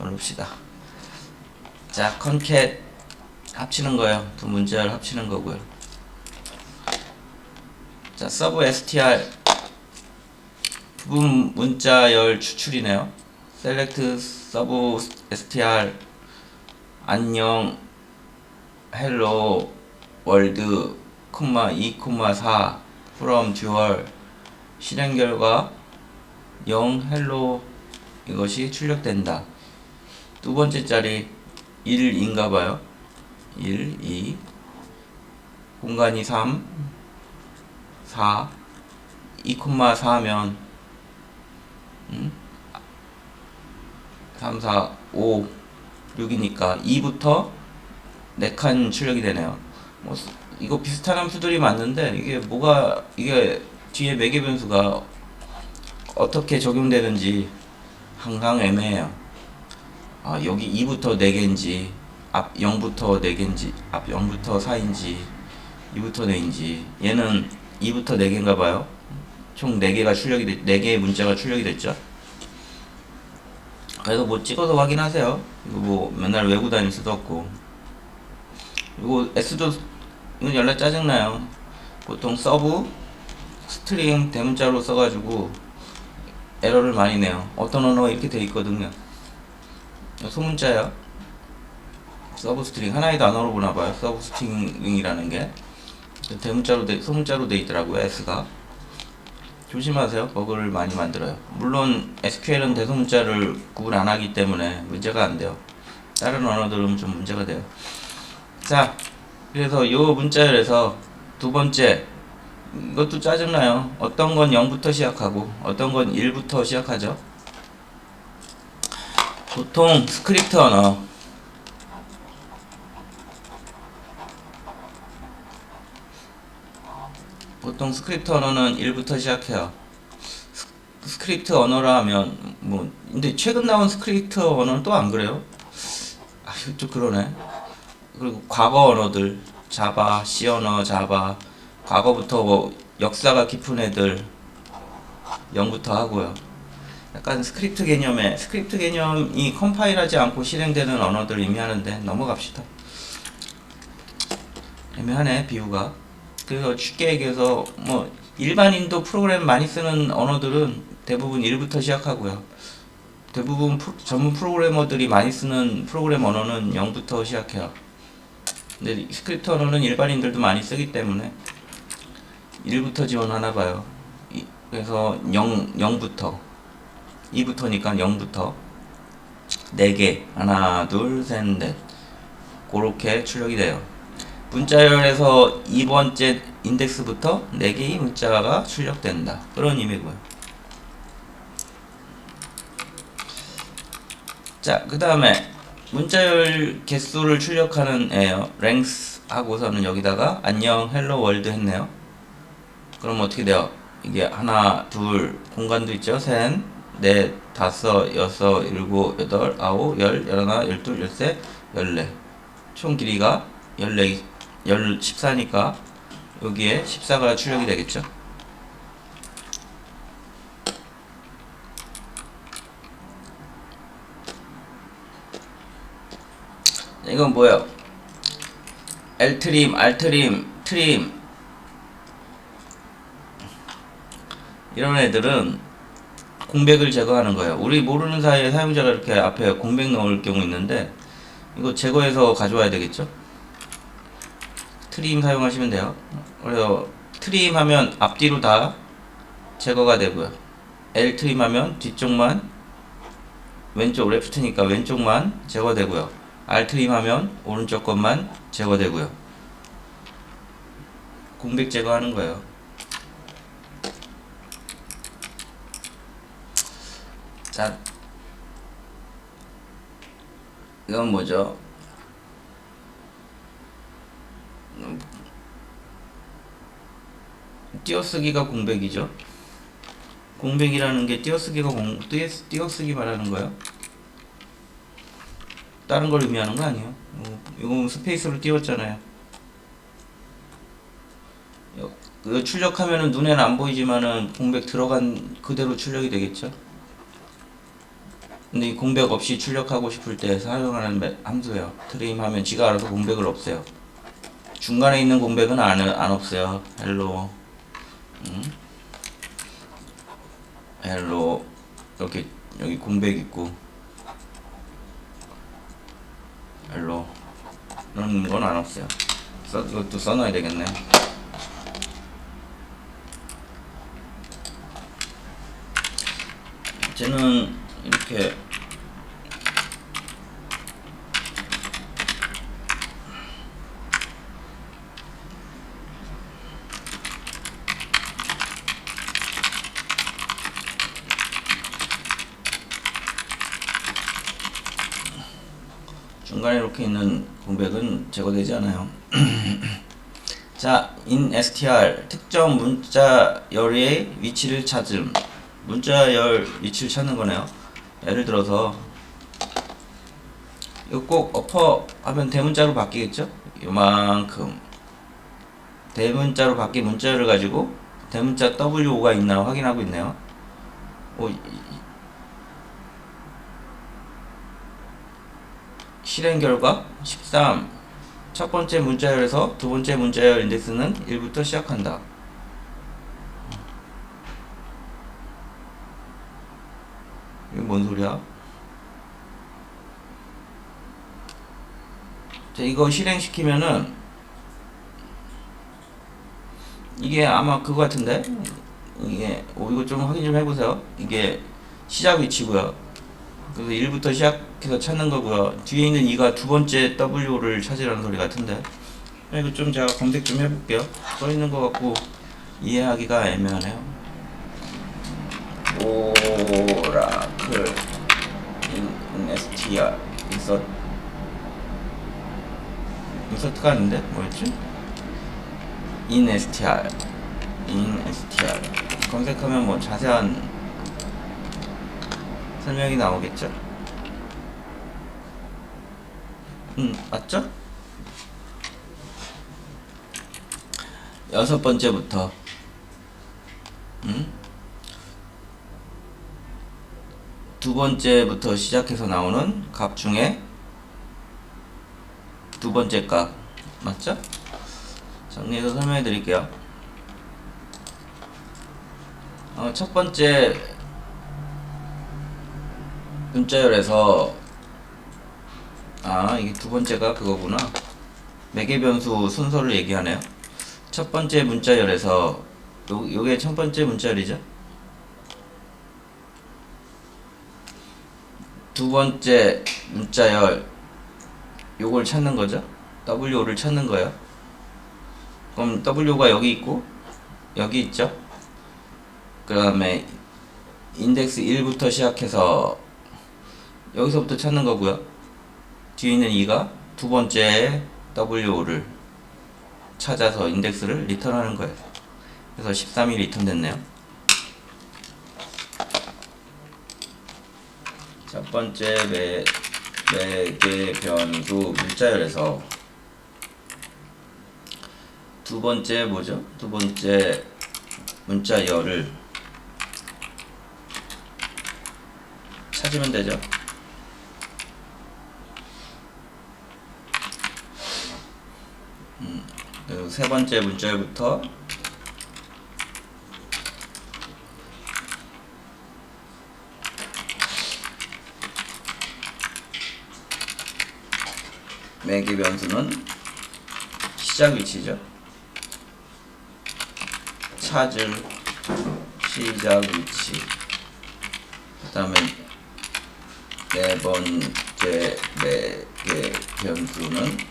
누릅시다. 자, 컨캣 합치는 거예요. 두 문자를 합치는 거고요. 자, 서브 str 부분 문자열 추출이네요. select 서브 str 안녕 hello world 2,4 from dual 실행 결과 0 hello 이것이 출력된다. 두 번째 자리 1인가봐요. 1, 2 공간이 3 4 2,4면 3, 4, 5 6이니까 2부터 4칸 출력이 되네요. 뭐 이거 비슷한 함수들이 맞는데 이게 뒤에 매개 변수가 어떻게 적용되는지 항상 애매해요. 아, 여기 2부터 4개인지 앞 0부터 4개인지 앞 0부터 4인지 2부터 4인지 얘는 2부터 4개인가 봐요. 총 4개가 출력이 4개의 문자가 출력이 됐죠. 그래서 뭐 찍어서 확인하세요. 이거 뭐 맨날 외고 다닐 수도 없고. 이거 S도 이건 연락 짜증나요. 보통 서브 스트링 대문자로 써가지고 에러를 많이 내요. 어떤 언어가 이렇게 돼 있거든요. 소문자야. 서브 스트링 하나의 단어로 보나봐요. 서브 스트링이라는 게 소문자로 돼 있더라고요. S가. 조심하세요. 버그를 많이 만들어요. 물론 SQL은 대소문자를 구분 안 하기 때문에 문제가 안 돼요. 다른 언어들은 좀 문제가 돼요. 자, 그래서 요 문자열에서 두 번째 이것도 짜증나요. 어떤 건 0부터 시작하고 어떤 건 1부터 시작하죠. 보통 스크립트 언어 는 1부터 시작해요. 스크립트 언어라 하면 뭐 근데 최근 나온 스크립트 언어는 또 안 그래요? 아, 이거 좀 그러네. 그리고 과거 언어들 자바, C 언어, 자바 과거부터 뭐 역사가 깊은 애들 0부터 하고요. 약간 스크립트 개념이 컴파일하지 않고 실행되는 언어들 의미하는데 넘어갑시다. 애매하네 비유가. 그래서 쉽게 얘기해서 뭐 일반인도 프로그램 많이 쓰는 언어들은 대부분 1부터 시작하고요. 대부분 전문 프로그래머들이 많이 쓰는 프로그램 언어는 0부터 시작해요. 근데 스크립트 언어는 일반인들도 많이 쓰기 때문에 1부터 지원하나 봐요. 그래서 0부터 2부터니까 0부터 4개 하나 둘 셋 넷 그렇게 출력이 돼요. 문자열에서 2번째 인덱스부터 4개의 문자가 출력된다. 그런 의미고요. 자, 그 다음에 문자열 개수를 출력하는 애요. length 하고서는 여기다가 안녕 헬로 월드 했네요. 그럼 어떻게 돼요? 이게 하나, 둘, 공간도 있죠? 셋, 넷, 다섯, 여섯, 일곱, 여덟, 아홉, 열, 열하나, 열둘, 열셋, 열네. 총 길이가 14니까 여기에 14가 출력이 되겠죠. 이건 뭐예요? L트림, R트림, 트림 이런 애들은 공백을 제거하는 거예요. 우리 모르는 사이에 사용자가 이렇게 앞에 공백 넣을 경우 있는데 이거 제거해서 가져와야 되겠죠. 트림 사용하시면 돼요. 그래서 트림 하면 앞뒤로 다 제거가 되고요. L 트림 하면 뒤쪽만 왼쪽 레프트니까 왼쪽만 제거되고요. R 트림 하면 오른쪽 것만 제거되고요. 공백 제거하는 거예요. 자, 이건 뭐죠? 띄어쓰기가 공백이죠. 공백이라는 게 띄어쓰기 말하는 거예요. 다른 걸 의미하는 거 아니에요. 이거 스페이스로 띄웠잖아요. 이거 출력하면은 눈에는 안 보이지만은 공백 들어간 그대로 출력이 되겠죠. 근데 이 공백 없이 출력하고 싶을 때 사용하는 함수예요. 트림하면 지가 알아서 공백을 없애요. 중간에 있는 공백은 안 없어요. 헬로 헬로 이렇게 여기 공백 있고 헬로 이런 건 안 없어요. 이것도 써놔야 되겠네. 쟤는 이렇게 중간에 이렇게 있는 공백은 제거되지 않아요. 자, in str 특정 문자열의 위치를 찾음. 문자열 위치를 찾는 거네요. 예를 들어서 이거 꼭 어퍼 하면 대문자로 바뀌겠죠? 요만큼 대문자로 바뀐 문자열을 가지고 대문자 WO가 있나 확인하고 있네요. 실행 결과 13. 첫 번째 문자열에서 두 번째 문자열 인덱스는 1부터 시작한다. 이게 뭔 소리야? 자, 이거 실행시키면은 이게 아마 그거 같은데? 이게 이거 좀 확인 좀 해보세요. 이게 시작 위치고요. 그래서 1부터 시작해서 찾는 거고요. 뒤에 있는 2가 두 번째 W를 찾으라는 소리 같은데. 이거 좀 제가 검색 좀 해볼게요. 써있는 거 같고 이해하기가 애매하네요. 오라클 인str 인서트가 아닌데? 뭐였지? instr 검색하면 뭐 자세한 설명이 나오겠죠? 맞죠? 여섯 번째부터 두 번째부터 시작해서 나오는 값 중에 두 번째 값 맞죠? 정리해서 설명해 드릴게요. 첫 번째 문자열에서 이게 두 번째가 그거구나. 매개 변수 순서를 얘기하네요. 첫 번째 문자열에서 요게 첫 번째 문자열이죠. 두 번째 문자열 요걸 찾는 거죠. W를 찾는 거예요. 그럼 W가 여기 있고 여기 있죠. 그 다음에 인덱스 1부터 시작해서 여기서부터 찾는 거고요. 뒤에 있는 2가 두 번째 W를 찾아서 인덱스를 리턴하는 거예요. 그래서 13이 리턴 됐네요. 첫 번째 매개 변수 문자열에서 두 번째 뭐죠? 두 번째 문자열을 찾으면 되죠. 그리고 세 번째 문자열부터 매개 변수는 시작 위치죠. 찾을 시작 위치. 그 다음에 네 번째 매개 변수는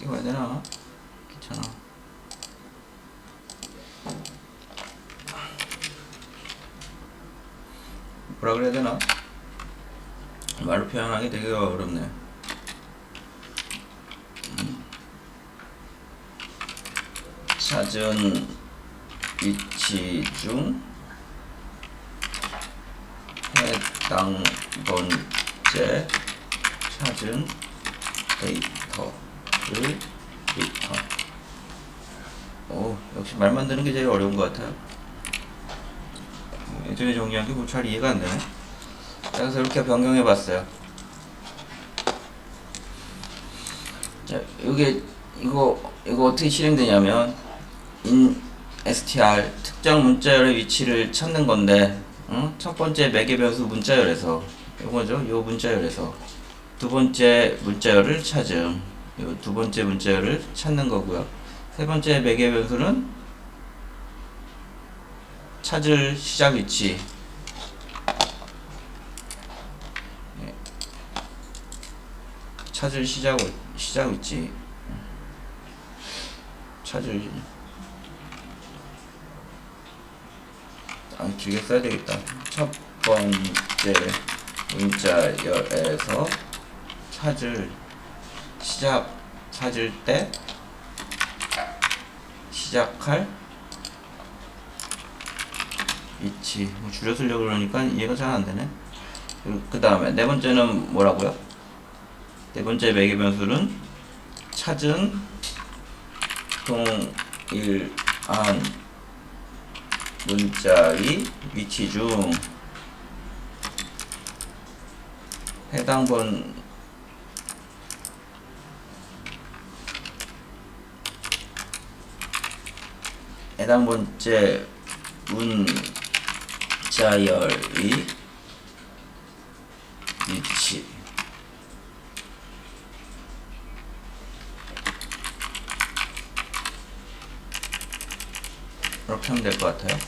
이거 해야 되나? 괜찮아. 뭐라 그래야 되나? 말로 표현하기 되게 어렵네. 찾은 위치 중 해당 번째 찾은 데이터를 리턴. 역시 말 만드는 게 제일 어려운 것 같아요. 예전에 정리한 게 뭐 잘 이해가 안 되네. 그래서 이렇게 변경해 봤어요. 자, 이거 어떻게 실행되냐면 str 특정 문자열의 위치를 찾는 건데, 첫 번째 매개 변수 문자열에서 요거죠. 요 문자열에서 두 번째 문자열을 찾음. 요 두 번째 문자열을 찾는 거고요. 세 번째 매개 변수는 찾을 시작 위치. 찾을 시작 위치. 찾을 길게 써야 되겠다. 첫 번째 문자열에서 찾을 때 시작할 위치. 뭐 줄여 쓰려고 그러니까 이해가 잘 안 되네. 그 다음에 네 번째는 뭐라고요? 네 번째 매개 변수는 찾은 동일한 문자의 위치 중 해당 번째 문자열의 위치. 이렇게 하면 될 것 같아요.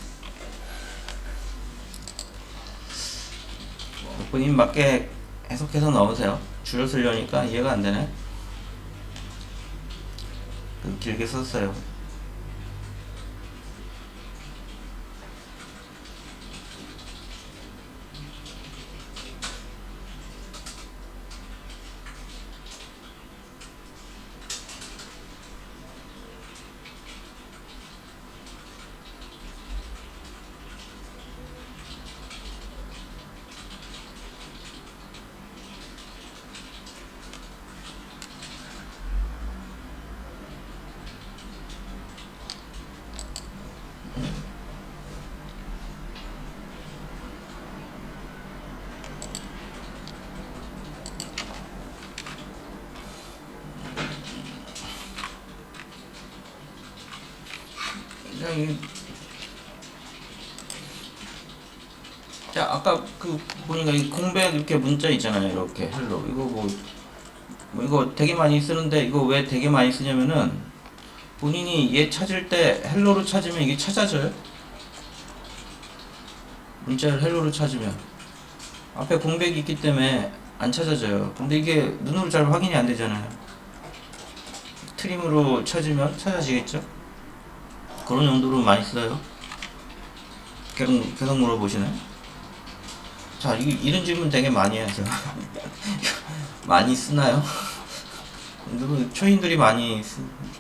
본인 맞게 해석해서 넣으세요. 줄여 쓰려니까 이해가 안 되네. 길게 썼어요. 자, 아까 보니까 이 공백 이렇게 문자 있잖아요. 이렇게 헬로. 이거 뭐 이거 되게 많이 쓰는데 이거 왜 되게 많이 쓰냐면은 본인이 얘 찾을 때 헬로로 찾으면 이게 찾아져요. 문자를 헬로로 찾으면 앞에 공백이 있기 때문에 안 찾아져요. 근데 이게 눈으로 잘 확인이 안 되잖아요. 트림으로 찾으면 찾아지겠죠? 그런 용도로 많이 써요. 계속 물어보시네. 자, 이런 질문 되게 많이 해요. 많이 쓰나요? 초인들이 많이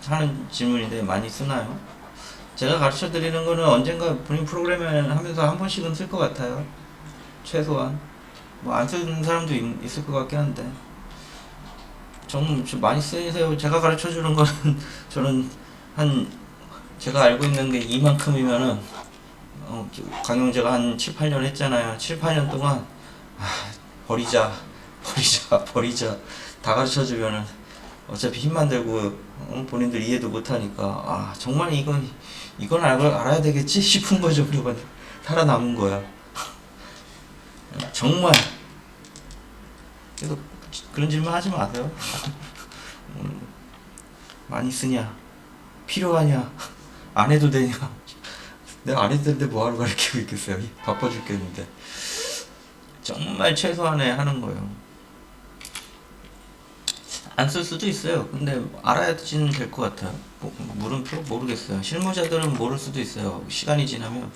하는 질문인데 많이 쓰나요? 제가 가르쳐 드리는 거는 언젠가 본인 프로그램 하면서 한 번씩은 쓸 것 같아요. 최소한. 뭐 안 쓰는 사람도 있을 것 같긴 한데. 좀 많이 쓰세요. 제가 가르쳐 주는 거는 저는 제가 알고 있는 게 이만큼이면은 강영 제가 한 7, 8년 했잖아요. 7, 8년 동안 버리자 다 가르쳐 주면은 어차피 힘만 들고 본인들 이해도 못하니까 정말 이건 알아야 되겠지 싶은 거죠. 그리고 살아남은 거야. 정말. 그래서 그런 질문 하지 마세요. 많이 쓰냐? 필요하냐? 안 해도 되냐? 내가 안 해도 되는데 뭐하러 가르치고 있겠어요. 바빠 죽겠는데. 정말 최소한에 하는 거예요. 안 쓸 수도 있어요. 근데 알아야지는 될 것 같아요. 물음표? 모르겠어요. 실무자들은 모를 수도 있어요. 시간이 지나면.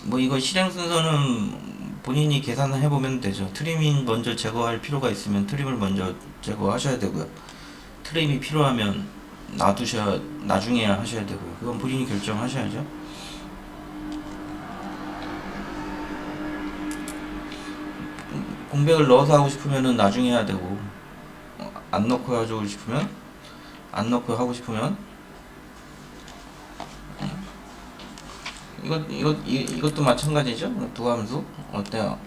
뭐 이거 실행 순서는 본인이 계산을 해보면 되죠. 트리밍 먼저 제거할 필요가 있으면 트림을 먼저 제거하셔야 되고요. 트림이 필요하면 나중에야 하셔야 되고요. 그건 본인이 결정하셔야죠. 공백을 넣어서 하고 싶으면은 나중에 해야 되고, 안 넣고 해주고 싶으면 안 넣고 하고 싶으면 이것도 마찬가지죠. 두 함수 어때요?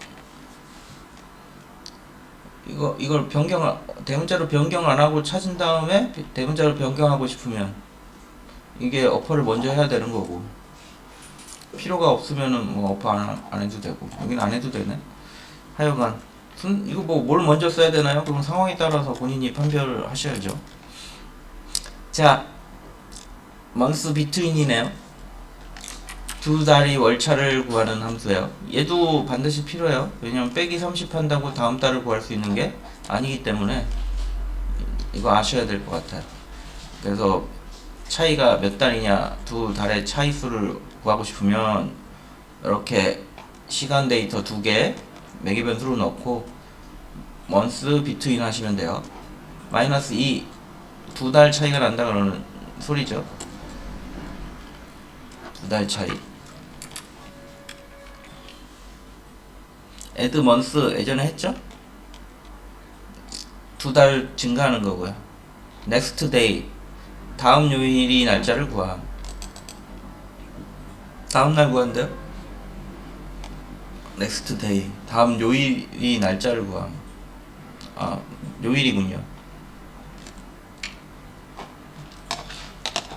이걸 대문자로 변경 안 하고 찾은 다음에 대문자로 변경하고 싶으면 이게 어퍼를 먼저 해야 되는 거고, 필요가 없으면은 뭐 어퍼 안 해도 되고, 여기는 안 해도 되네. 하여간 이거 뭐 뭘 먼저 써야 되나요? 그럼 상황에 따라서 본인이 판별을 하셔야죠. 자, month between이네요. 두 달이 월차를 구하는 함수예요. 얘도 반드시 필요해요. 왜냐면 빼기 30 한다고 다음 달을 구할 수 있는 게 아니기 때문에 이거 아셔야 될 것 같아요. 그래서 차이가 몇 달이냐, 두 달의 차이수를 구하고 싶으면 이렇게 시간 데이터 두 개 매개 변수로 넣고 month between 하시면 돼요. 마이너스 2, 두 달 차이가 난다 그러는 소리죠. 두 달 차이. add month 예전에 했죠? 두 달 증가하는 거고요. next day, 다음 요일이 날짜를 구함. 다음 날 구한대요? next day, 다음 요일이 날짜를 구함. 아, 요일이군요.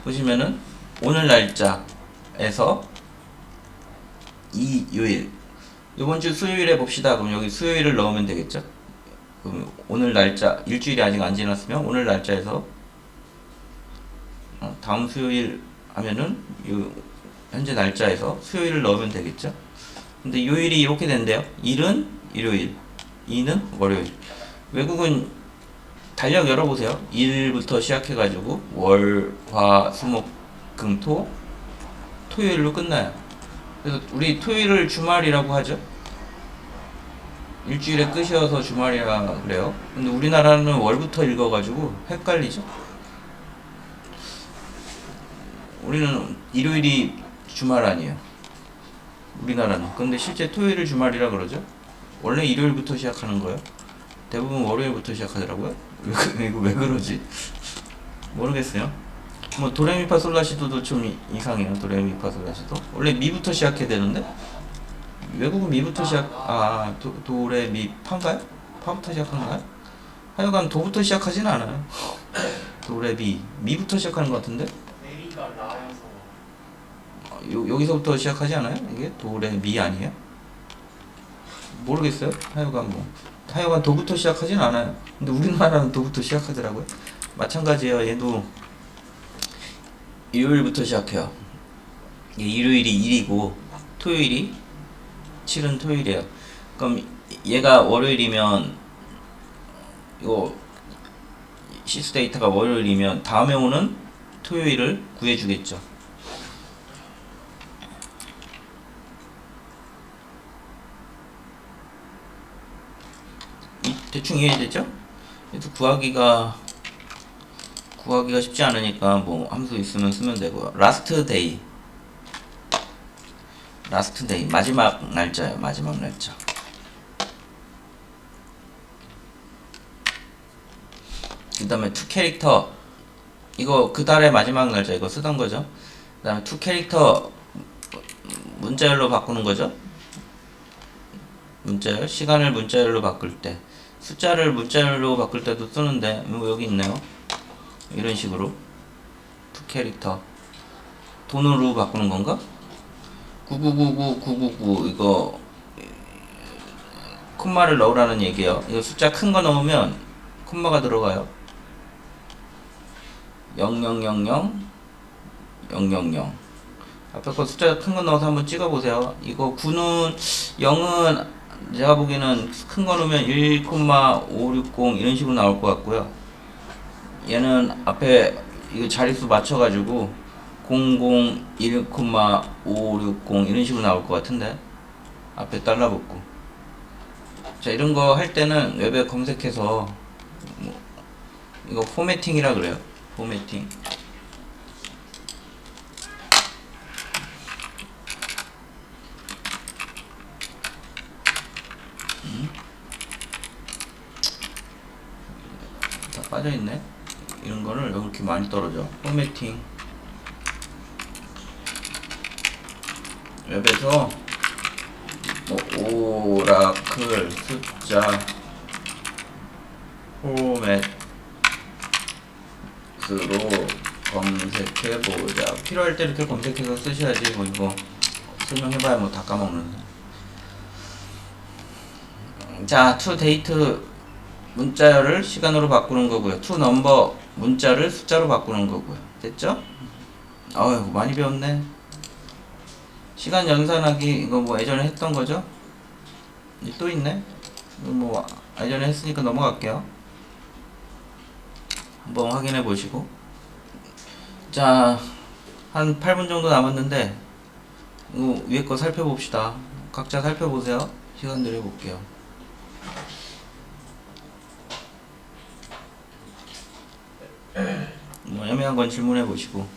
보시면은 오늘 날짜에서 이 요일, 이번 주 수요일에 봅시다. 그럼 여기 수요일을 넣으면 되겠죠? 그럼 오늘 날짜, 일주일이 아직 안 지났으면 오늘 날짜에서 다음 수요일 하면은 요 현재 날짜에서 수요일을 넣으면 되겠죠? 근데 요일이 이렇게 된대요. 일은 일요일, 이는 월요일. 외국은 달력 열어보세요. 일부터 시작해가지고 월, 화, 수, 목, 금, 토, 토요일로 끝나요. 그래서 우리 토요일을 주말이라고 하죠. 일주일의 끝이어서 주말이라 그래요. 근데 우리나라는 월부터 읽어가지고 헷갈리죠. 우리는 일요일이 주말 아니에요, 우리나라는. 근데 실제 토요일을 주말이라 그러죠. 원래 일요일부터 시작하는 거예요. 대부분 월요일부터 시작하더라고요. 이거 왜 그러지? 모르겠어요. 뭐 도레미파솔라시도도 좀 이상해요. 도레미파솔라시도 원래 미부터 시작해야 되는데 외국은 미부터 도레미 파인가요? 파부터 시작한가요? 하여간 도부터 시작하진 않아요. 도레미 미부터 시작하는 것 같은데 내리가 라여서 여기서부터 시작하지 않아요? 이게 도레미 아니에요? 모르겠어요. 하여간 도부터 시작하진 않아요. 근데 우리나라는 도부터 시작하더라고요. 마찬가지예요. 얘도 일요일부터 시작해요. 일요일이 일이고 토요일이 7은 토요일이에요. 그럼 얘가 월요일이면 이거 시스 데이터가 월요일이면 다음에 오는 토요일을 구해주겠죠. 대충 이해되죠? 그래서 구하기가 쉽지 않으니까 뭐 함수 있으면 쓰면 되고요. last day, 마지막 날짜예요. 마지막 날짜. 그 다음에 to 캐릭터, 이거 그 달의 마지막 날짜 이거 쓰던 거죠. 그 다음에 to 캐릭터 문자열로 바꾸는 거죠. 문자열, 시간을 문자열로 바꿀 때, 숫자를 문자열로 바꿀 때도 쓰는데 뭐 여기 있네요. 이런 식으로 to 캐릭터 돈으로 바꾸는 건가? 9999 이거 콤마를 넣으라는 얘기예요. 이거 숫자 큰 거 넣으면 콤마가 들어가요. 0000 000 앞에 거 숫자 큰 거 넣어서 한번 찍어보세요. 이거 9는 0은 제가 보기에는 큰 거 넣으면 1,560 이런 식으로 나올 것 같고요. 얘는 앞에 이거 자릿수 맞춰가지고 001,560 이런 식으로 나올 것 같은데 앞에 달러 붙고. 자, 이런 거 할 때는 웹에 검색해서 뭐 이거 포매팅이라 그래요. 포매팅. 다 빠져있네. 이런 거를 왜 이렇게 많이 떨어져? 포매팅. 웹에서 뭐 오라클 숫자 포맷으로 검색해보자. 필요할 때 이렇게 검색해서 쓰셔야지. 뭐 이거 설명해봐야 뭐 다 까먹는. 자, to date 문자열을 시간으로 바꾸는 거고요. to number 문자를 숫자로 바꾸는 거고요. 됐죠? 어휴, 많이 배웠네. 시간 연산하기 이거 뭐 예전에 했던 거죠? 또 있네. 이거 뭐 예전에 했으니까 넘어갈게요. 한번 확인해 보시고. 자, 한 8분 정도 남았는데 이거 위에 거 살펴봅시다. 각자 살펴보세요. 시간 들여볼게요. 뭐 애매한 건 질문해 보시고.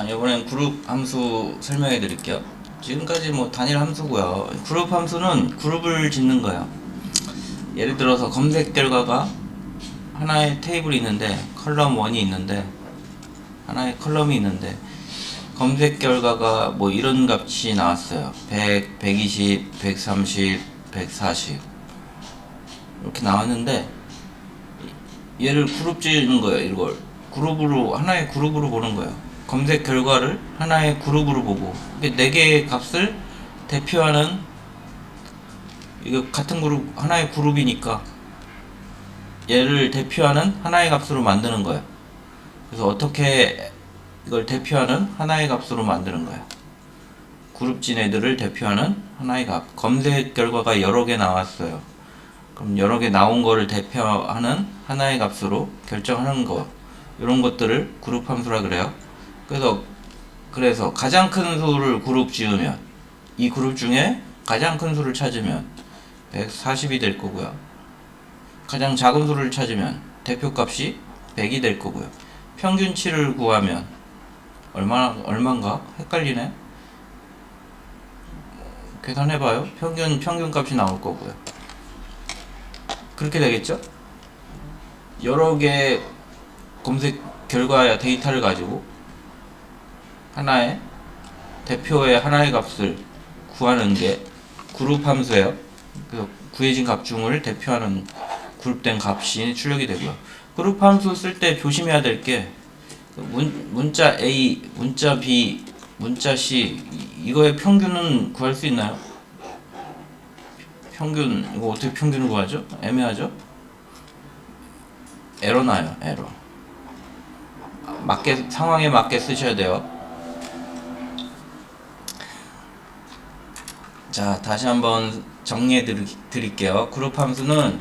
이번엔 그룹 함수 설명해 드릴게요. 지금까지 뭐 단일 함수고요. 그룹 함수는 그룹을 짓는 거예요. 예를 들어서 검색 결과가 하나의 테이블이 있는데 컬럼 1이 있는데 하나의 컬럼이 있는데 검색 결과가 뭐 이런 값이 나왔어요. 100, 120, 130, 140 이렇게 나왔는데 얘를 그룹 짓는 거예요. 이걸 그룹으로 하나의 그룹으로 보는 거예요. 검색 결과를 하나의 그룹으로 보고 4개의 값을 대표하는 이거 같은 그룹 하나의 그룹이니까 얘를 대표하는 하나의 값으로 만드는 거예요. 그래서 어떻게 이걸 대표하는 하나의 값으로 만드는 거예요. 그룹진 애들을 대표하는 하나의 값. 검색 결과가 여러 개 나왔어요. 그럼 여러 개 나온 거를 대표하는 하나의 값으로 결정하는 거, 이런 것들을 그룹 함수라 그래요. 그래서 가장 큰 수를 그룹 지으면, 이 그룹 중에 가장 큰 수를 찾으면 140이 될 거고요. 가장 작은 수를 찾으면 대표값이 100이 될 거고요. 평균치를 구하면 얼마인가? 헷갈리네. 계산해봐요. 평균값이 나올 거고요. 그렇게 되겠죠? 여러 개 검색 결과 데이터를 가지고 하나의 대표의 하나의 값을 구하는 게 그룹 함수예요. 그래서 구해진 값 중을 대표하는 그룹된 값이 출력이 되고요. 그룹 함수 쓸 때 조심해야 될 게 문자 A, 문자 B, 문자 C 이거의 평균은 구할 수 있나요? 평균 이거 어떻게 평균을 구하죠? 애매하죠? 에러 나요. 에러. 상황에 맞게 쓰셔야 돼요. 자, 다시 한번 정리해 드릴게요. 그룹 함수는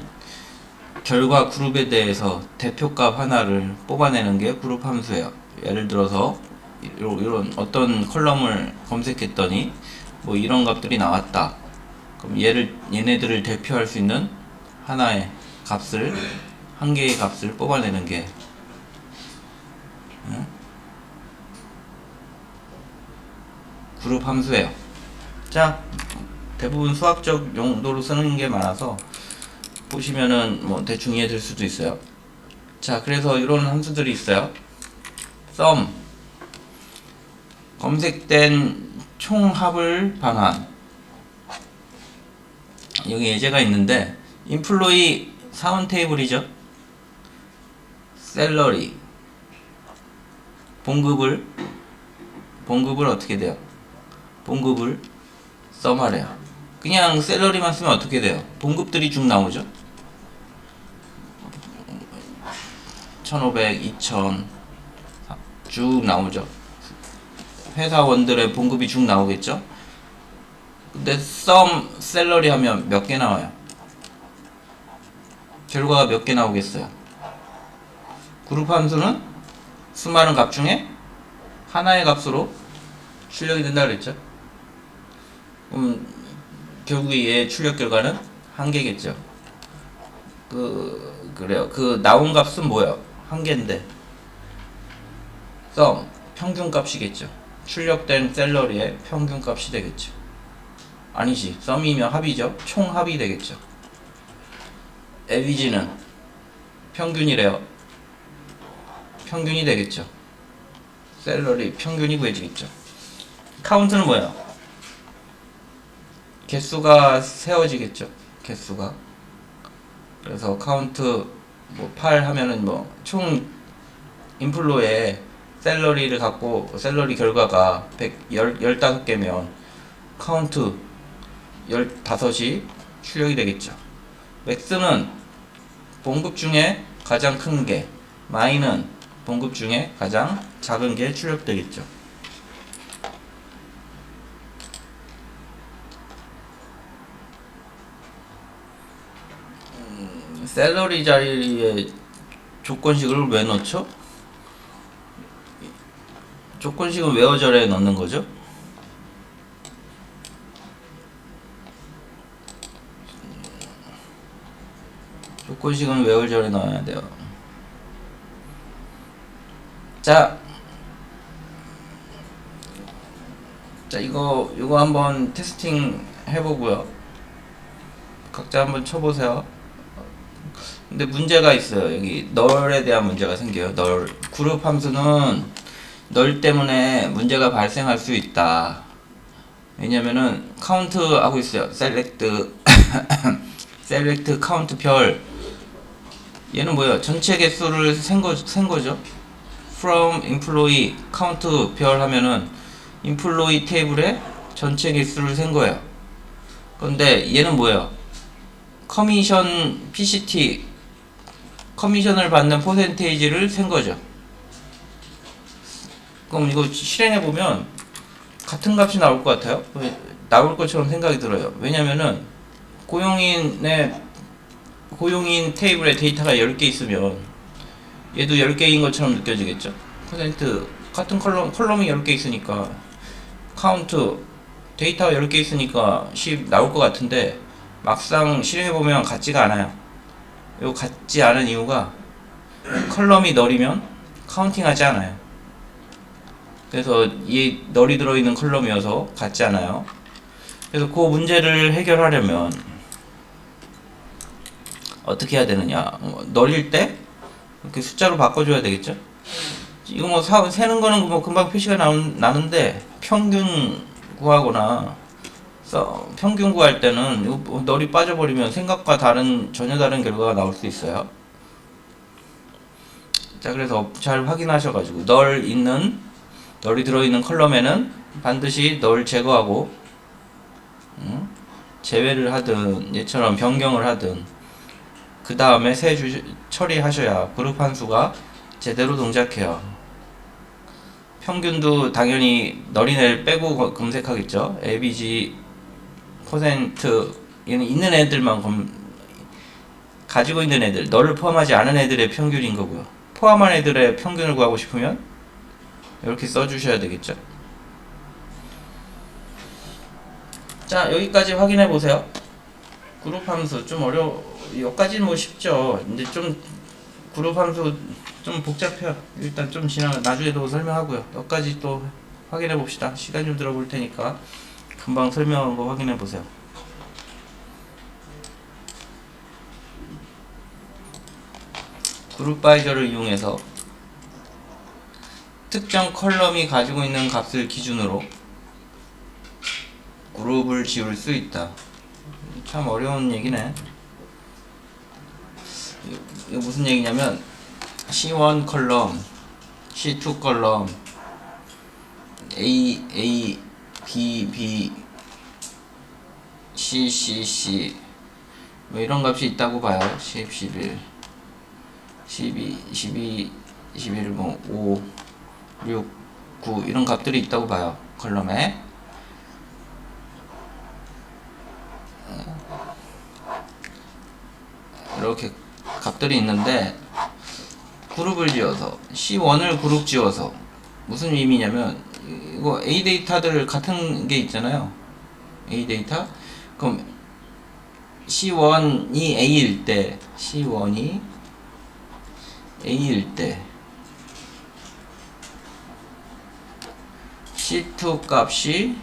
결과 그룹에 대해서 대표값 하나를 뽑아내는 게 그룹 함수예요. 예를 들어서 이런 어떤 컬럼을 검색했더니 뭐 이런 값들이 나왔다. 그럼 얘네들을 대표할 수 있는 하나의 값을, 한 개의 값을 뽑아내는 게 그룹 함수예요. 자, 대부분 수학적 용도로 쓰는 게 많아서 보시면은 뭐 대충 이해될 수도 있어요. 자, 그래서 이런 함수들이 있어요. sum, 검색된 총합을 반환. 여기 예제가 있는데 employee 사원 테이블이죠. salary, 봉급을 어떻게 돼요? 봉급을 sum하래요. 그냥 셀러리만 쓰면 어떻게 돼요? 봉급들이 쭉 나오죠. 1500, 2000 쭉 나오죠. 회사원들의 봉급이 쭉 나오겠죠. 근데 sum 셀러리 하면 몇 개 나와요? 결과가 몇 개 나오겠어요? 그룹 함수는 수많은 값 중에 하나의 값으로 출력이 된다 그랬죠. 결국 얘의 출력 결과는 한 개겠죠. 그래요. 그 나온 값은 뭐예요? 한 개인데 sum 평균값이겠죠. 출력된 셀러리의 평균값이 되겠죠. 아니지, sum이면 합이죠. 총합이 되겠죠. average는 평균이래요. 평균이 되겠죠. 셀러리 평균이 구해지겠죠. count는 뭐예요? 개수가 세워지겠죠. 개수가. 그래서 count 뭐 8 하면은 뭐 총 인플로의 셀러리를 갖고 셀러리 결과가 15개면 count 15이 출력이 되겠죠. max는 봉급 중에 가장 큰 게, min은 봉급 중에 가장 작은 게 출력되겠죠. 셀러리 자리에 조건식을 왜 넣죠? 조건식은 웨어절에 넣는 거죠. 조건식은 웨어절에 넣어야 돼요. 자, 이거 한번 테스팅 해보고요. 각자 한번 쳐보세요. 근데 문제가 있어요. 여기 널에 대한 문제가 생겨요. 널. 그룹 함수는 널 때문에 문제가 발생할 수 있다. 왜냐면은 카운트 하고 있어요. select select count 별. 얘는 뭐예요? 전체 개수를 센 거죠. from employee count 별 하면은 employee 테이블에 전체 개수를 센 거예요. 그런데 얘는 뭐예요? 커미션 PCT 커미션을 받는 퍼센테이지를 센 거죠. 그럼 이거 실행해보면 같은 값이 나올 것 같아요. 나올 것처럼 생각이 들어요. 왜냐면은 고용인의 고용인 테이블에 데이터가 10개 있으면 얘도 10개인 것처럼 느껴지겠죠. 퍼센트 같은 컬럼이 10개 있으니까 카운트 데이터가 10개 있으니까 10 나올 것 같은데 막상 실행해보면 같지가 않아요. 요 같지 않은 이유가 컬럼이 널이면 카운팅 하지 않아요. 그래서 이 널이 들어있는 컬럼이어서 같지 않아요. 그래서 그 문제를 해결하려면 어떻게 해야 되느냐, 널일 때 이렇게 숫자로 바꿔줘야 되겠죠. 이거 뭐 세는 거는 뭐 금방 표시가 나는데 평균 구하거나 평균 구할 때는 이거 널이 빠져버리면 생각과 전혀 다른 결과가 나올 수 있어요. 자, 그래서 잘 확인하셔가지고 널이 들어있는 컬럼에는 반드시 널 제거하고 제외를 하든 얘처럼 변경을 하든 그 다음에 처리하셔야 그룹 함수가 제대로 동작해요. 평균도 당연히 널인 애를 빼고 검색하겠죠. ABG 퍼센트 얘는 있는 애들만 가지고 있는 애들, 널을 포함하지 않은 애들의 평균인 거고요. 포함한 애들의 평균을 구하고 싶으면 이렇게 써주셔야 되겠죠. 자, 여기까지 확인해 보세요. 그룹 함수 좀 여기까지는 뭐 쉽죠. 이제 좀 그룹 함수 좀 복잡해요. 일단 좀 나중에도 설명하고요. 여기까지 또 확인해 봅시다. 시간 좀 들어볼 테니까 금방 설명한 거 확인해 보세요. 그룹 바이저를 이용해서 특정 컬럼이 가지고 있는 값을 기준으로 그룹을 지울 수 있다. 참 어려운 얘기네. 이거 무슨 얘기냐면 C1 컬럼, C2 컬럼, A, B, C 뭐 이런 값이 있다고 봐요. 10, 11, 12, 21, 뭐 5, 6, 9 이런 값들이 있다고 봐요. 컬럼에. 이렇게 값들이 있는데 그룹을 지어서 C1을 그룹 지어서 무슨 의미냐면 이거 A 데이터들 같은 게 있잖아요. A 데이터. 그럼 C1이 A일 때 C1이 A일 때 C2 값이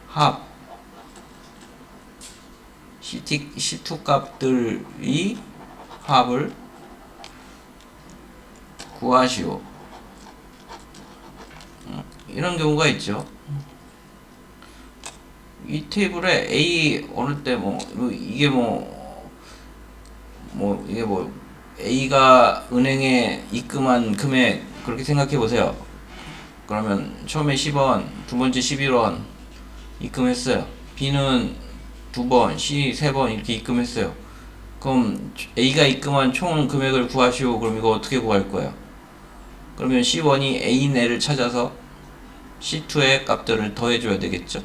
합 C2 값들이 합을 구하시오. 이런 경우가 있죠. 이 테이블에 A 어느 때 이게 A가 은행에 입금한 금액 그렇게 생각해 보세요. 그러면 처음에 10원, 두 번째 11원 입금했어요. B는 2번, C 3번 이렇게 입금했어요. 그럼 A가 입금한 총 금액을 구하시오. 그럼 이거 어떻게 구할 거예요? 그러면 C1이 A인 애를 찾아서 C2의 값들을 더해줘야 되겠죠.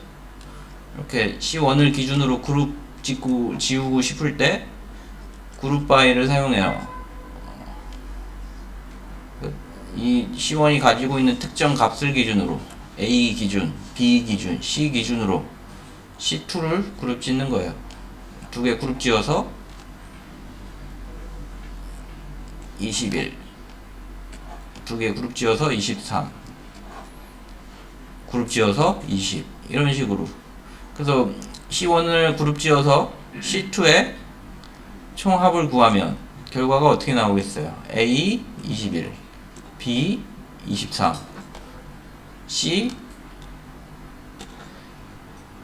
이렇게 C1을 기준으로 그룹 지우고 싶을 때 그룹 바이를 사용해요. 이 C1이 가지고 있는 특정 값을 기준으로 A 기준, B 기준, C 기준으로 C2를 그룹 짓는 거예요. 두 개 그룹 지어서 21, 두 개 그룹 지어서 23, 그룹 지어서 20 이런 식으로. 그래서 C1을 그룹 지어서 C2의 총합을 구하면 결과가 어떻게 나오겠어요? A 21, B 23, C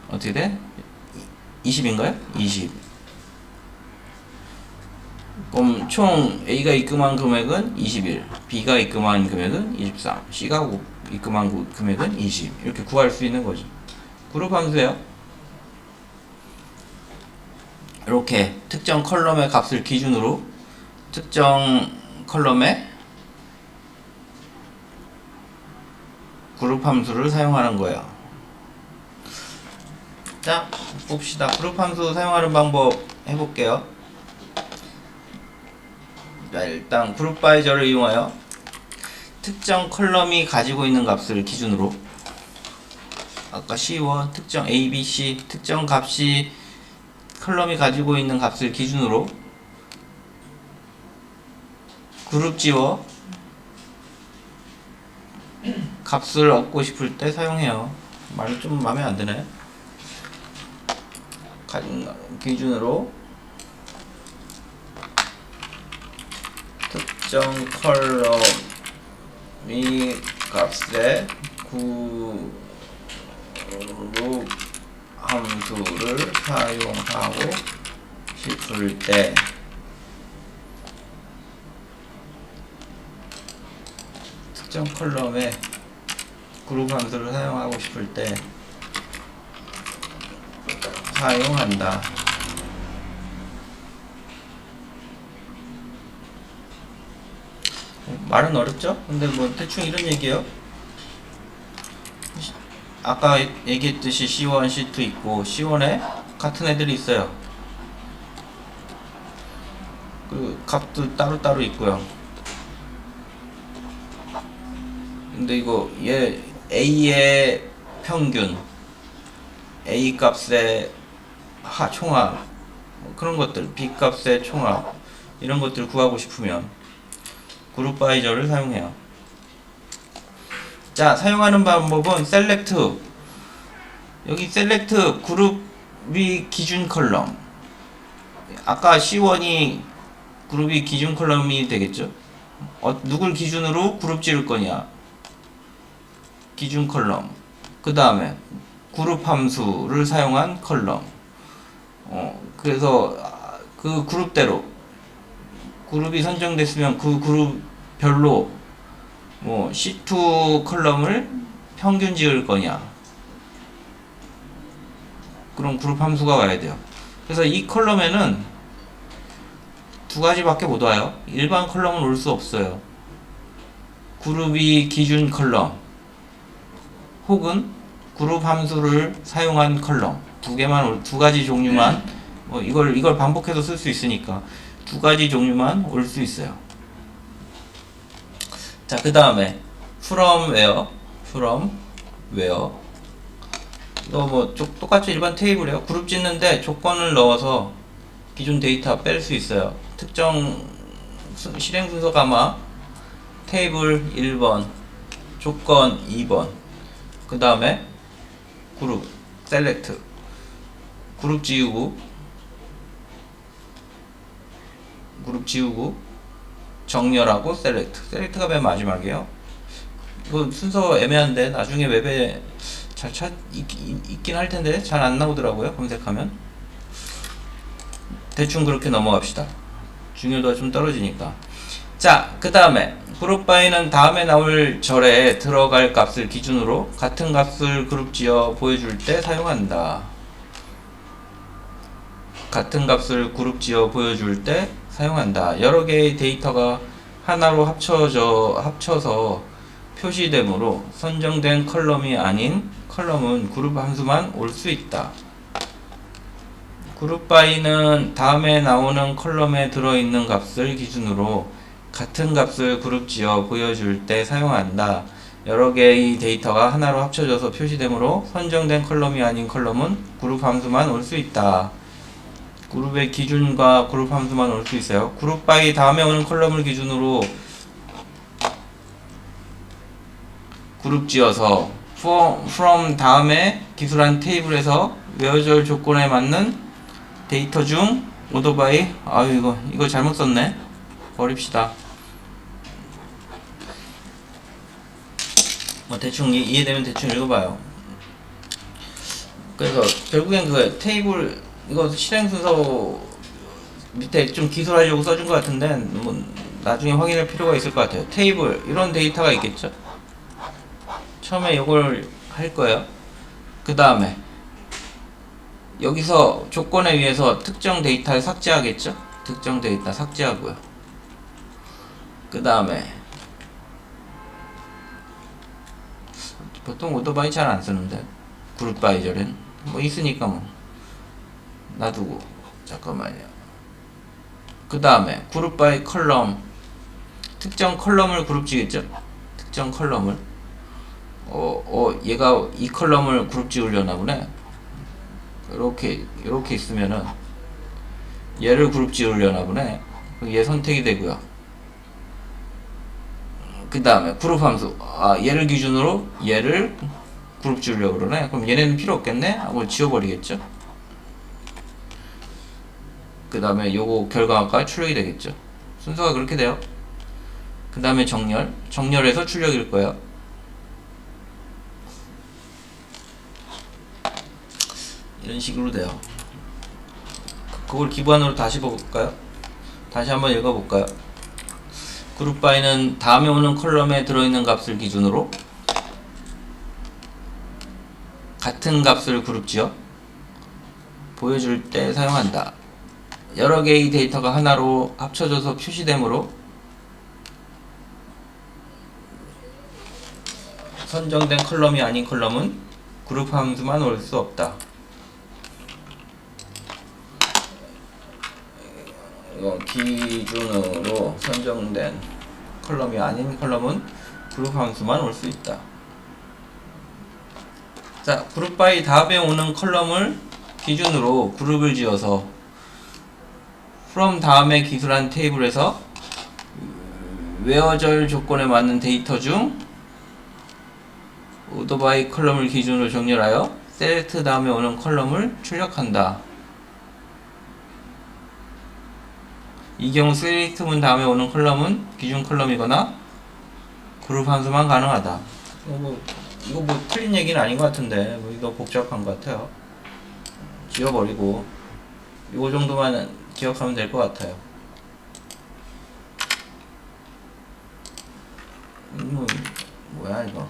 어떻게 돼? 20인가요? 20. 그럼 총 A가 입금한 금액은 21, B가 입금한 금액은 23, C가 입금한 금액은 20. 이렇게 구할 수 있는 거죠. 그룹 함수예요. 이렇게 특정 컬럼의 값을 기준으로 특정 컬럼의 그룹 함수를 사용하는 거예요. 자, 봅시다. 그룹 함수 사용하는 방법 해볼게요. 자, 일단 그룹 바이저를 이용하여 특정 컬럼이 가지고 있는 값을 기준으로 아까 C1 특정 A, B, C 특정 값이 컬럼이 가지고 있는 값을 기준으로 그룹 지워 값을 얻고 싶을 때 사용해요. 말이 좀 마음에 안 드네. 기준으로 특정 컬럼이 값에 그룹 함수를 사용하고 싶을 때 특정 컬럼에 그룹 함수를 사용하고 싶을 때 사용한다. 말은 어렵죠? 근데 뭐 대충 이런 얘기예요. 아까 얘기했듯이 C1, C2 있고 C1에 같은 애들이 있어요. 그 값도 따로따로 있고요. 근데 이거 얘 A의 평균, A 값의 총합, 뭐 그런 것들, B 값의 총합 이런 것들 구하고 싶으면 그룹 바이저를 사용해요. 자, 사용하는 방법은 셀렉트. 여기 셀렉트 그룹이 기준 컬럼. 아까 C1이 그룹이 기준 컬럼이 되겠죠? 누굴 기준으로 그룹 지을 거냐? 기준 컬럼. 그 다음에 그룹 함수를 사용한 컬럼. 그래서 그 그룹대로 그룹이 선정됐으면 그 그룹별로 뭐 C2 컬럼을 평균 지을 거냐, 그럼 그룹 함수가 와야 돼요. 그래서 이 컬럼에는 두 가지밖에 못 와요. 일반 컬럼은 올 수 없어요. 그룹이 기준 컬럼 혹은 그룹 함수를 사용한 컬럼 두 가지 종류만, 뭐 이걸 반복해서 쓸 수 있으니까 두 가지 종류만 올 수 있어요. 자, 그 다음에 from where 이거 뭐 똑같이 일반 테이블이에요. 그룹 짓는데 조건을 넣어서 기존 데이터 뺄 수 있어요. 특정 실행 순서가 아마 테이블 1번, 조건 2번, 그 다음에 그룹 셀렉트, 그룹 지우고 정렬하고 셀렉트가 맨 마지막이에요. 이거 순서 애매한데 나중에 웹에 있긴 할 텐데 잘 안 나오더라고요. 검색하면. 대충 그렇게 넘어갑시다. 중요도가 좀 떨어지니까. 자, 그 다음에 그룹 바이는 다음에 나올 절에 들어갈 값을 기준으로 같은 값을 그룹 지어 보여줄 때 사용한다. 같은 값을 그룹 지어 보여줄 때 사용한다. 여러 개의 데이터가 하나로 합쳐서 표시되므로 선정된 컬럼이 아닌 컬럼은 그룹 함수만 올 수 있다. 그룹 바이는 다음에 나오는 컬럼에 들어있는 값을 기준으로 같은 값을 그룹 지어 보여줄 때 사용한다. 여러 개의 데이터가 하나로 합쳐져서 표시되므로 선정된 컬럼이 아닌 컬럼은 그룹 함수만 올 수 있다. 그룹의 기준과 그룹 함수만 올 수 있어요. 그룹 바이 다음에 오는 컬럼을 기준으로 그룹 지어서 from 다음에 기술한 테이블에서 외어절 조건에 맞는 데이터 중 오더 바이, 이거 잘못 썼네. 버립시다. 뭐 대충 이해되면 대충 읽어봐요. 그래서 결국엔 그 테이블 이거 실행 순서 밑에 좀 기술하려고 써준 것 같은데 뭐 나중에 확인할 필요가 있을 것 같아요. 테이블 이런 데이터가 있겠죠. 처음에 이걸 할 거예요. 그 다음에 여기서 조건에 의해서 특정 데이터를 삭제하겠죠. 특정 데이터 삭제하고요. 그 다음에 보통 오더바이 잘 안 쓰는데 그룹 바이저는 뭐 있으니까 뭐 놔두고, 잠깐만요. 그 다음에 그룹 바이 컬럼, 특정 컬럼을 그룹 지겠죠. 특정 컬럼을 얘가 이 컬럼을 그룹 지으려나 보네. 이렇게 있으면은 얘를 그룹 지으려나 보네. 얘 선택이 되고요. 그 다음에 그룹 함수, 얘를 기준으로 얘를 그룹 지으려고 그러네. 그럼 얘네는 필요 없겠네 하고 지워버리겠죠. 그 다음에 요거 결과가 출력이 되겠죠. 순서가 그렇게 돼요. 그 다음에 정렬해서 출력일 거예요. 이런 식으로 돼요. 그걸 기반으로 다시 볼까요? 다시 한번 읽어볼까요? 그룹 바이는 다음에 오는 컬럼에 들어있는 값을 기준으로 같은 값을 그룹 지어 보여줄 때 사용한다. 여러 개의 데이터가 하나로 합쳐져서 표시되므로 선정된 컬럼이 아닌 컬럼은 그룹 함수만 올 수 없다. 기준으로 선정된 컬럼이 아닌 컬럼은 그룹 함수만 올 수 있다. 자, 그룹 바이 다음에 오는 컬럼을 기준으로 그룹을 지어서 from 다음에 기술한 테이블에서 웨어절 조건에 맞는 데이터 중 order by 컬럼을 기준으로 정렬하여 select 다음에 오는 컬럼을 출력한다. 이 경우 select 문 다음에 오는 컬럼은 기준 컬럼이거나 그룹 함수만 가능하다. 이거 뭐 틀린 얘기는 아닌 것 같은데 이거 복잡한 것 같아요. 지워버리고 이거 정도만 기억하면 될 것 같아요. 뭐야 이거.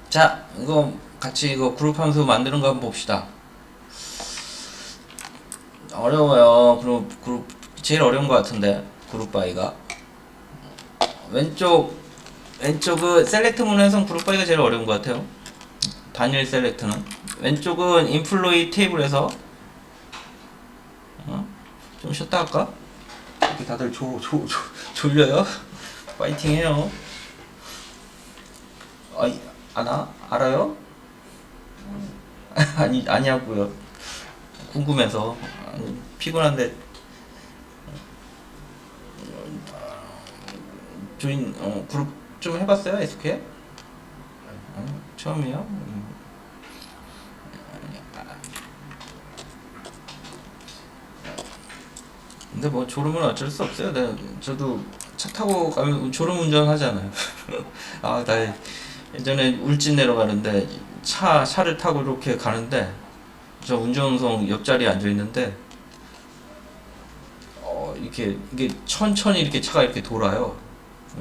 자, 이거 같이 이거 그룹 함수 만드는 거 한번 봅시다. 어려워요. 그룹 제일 어려운 것 같은데 그룹 바이가 왼쪽은 셀렉트 문에선 그룹 바이가 제일 어려운 것 같아요. 단일 셀렉트는 왼쪽은 인플로이 테이블에서 좀 쉬었다 할까? 이렇게 다들 졸려요? 파이팅 해요. 알아요? 아니하고요. 궁금해서. 피곤한데 조인 그룹 좀 해봤어요? SQL? 처음이요? 근데 뭐 졸음은 어쩔 수 없어요. 저도 차 타고 가면 졸음 운전 하잖아요. 나 예전에 울진 내려가는데 차를 타고 이렇게 가는데 저 운전석 옆자리에 앉아 있는데 이게 천천히 이렇게 차가 이렇게 돌아요.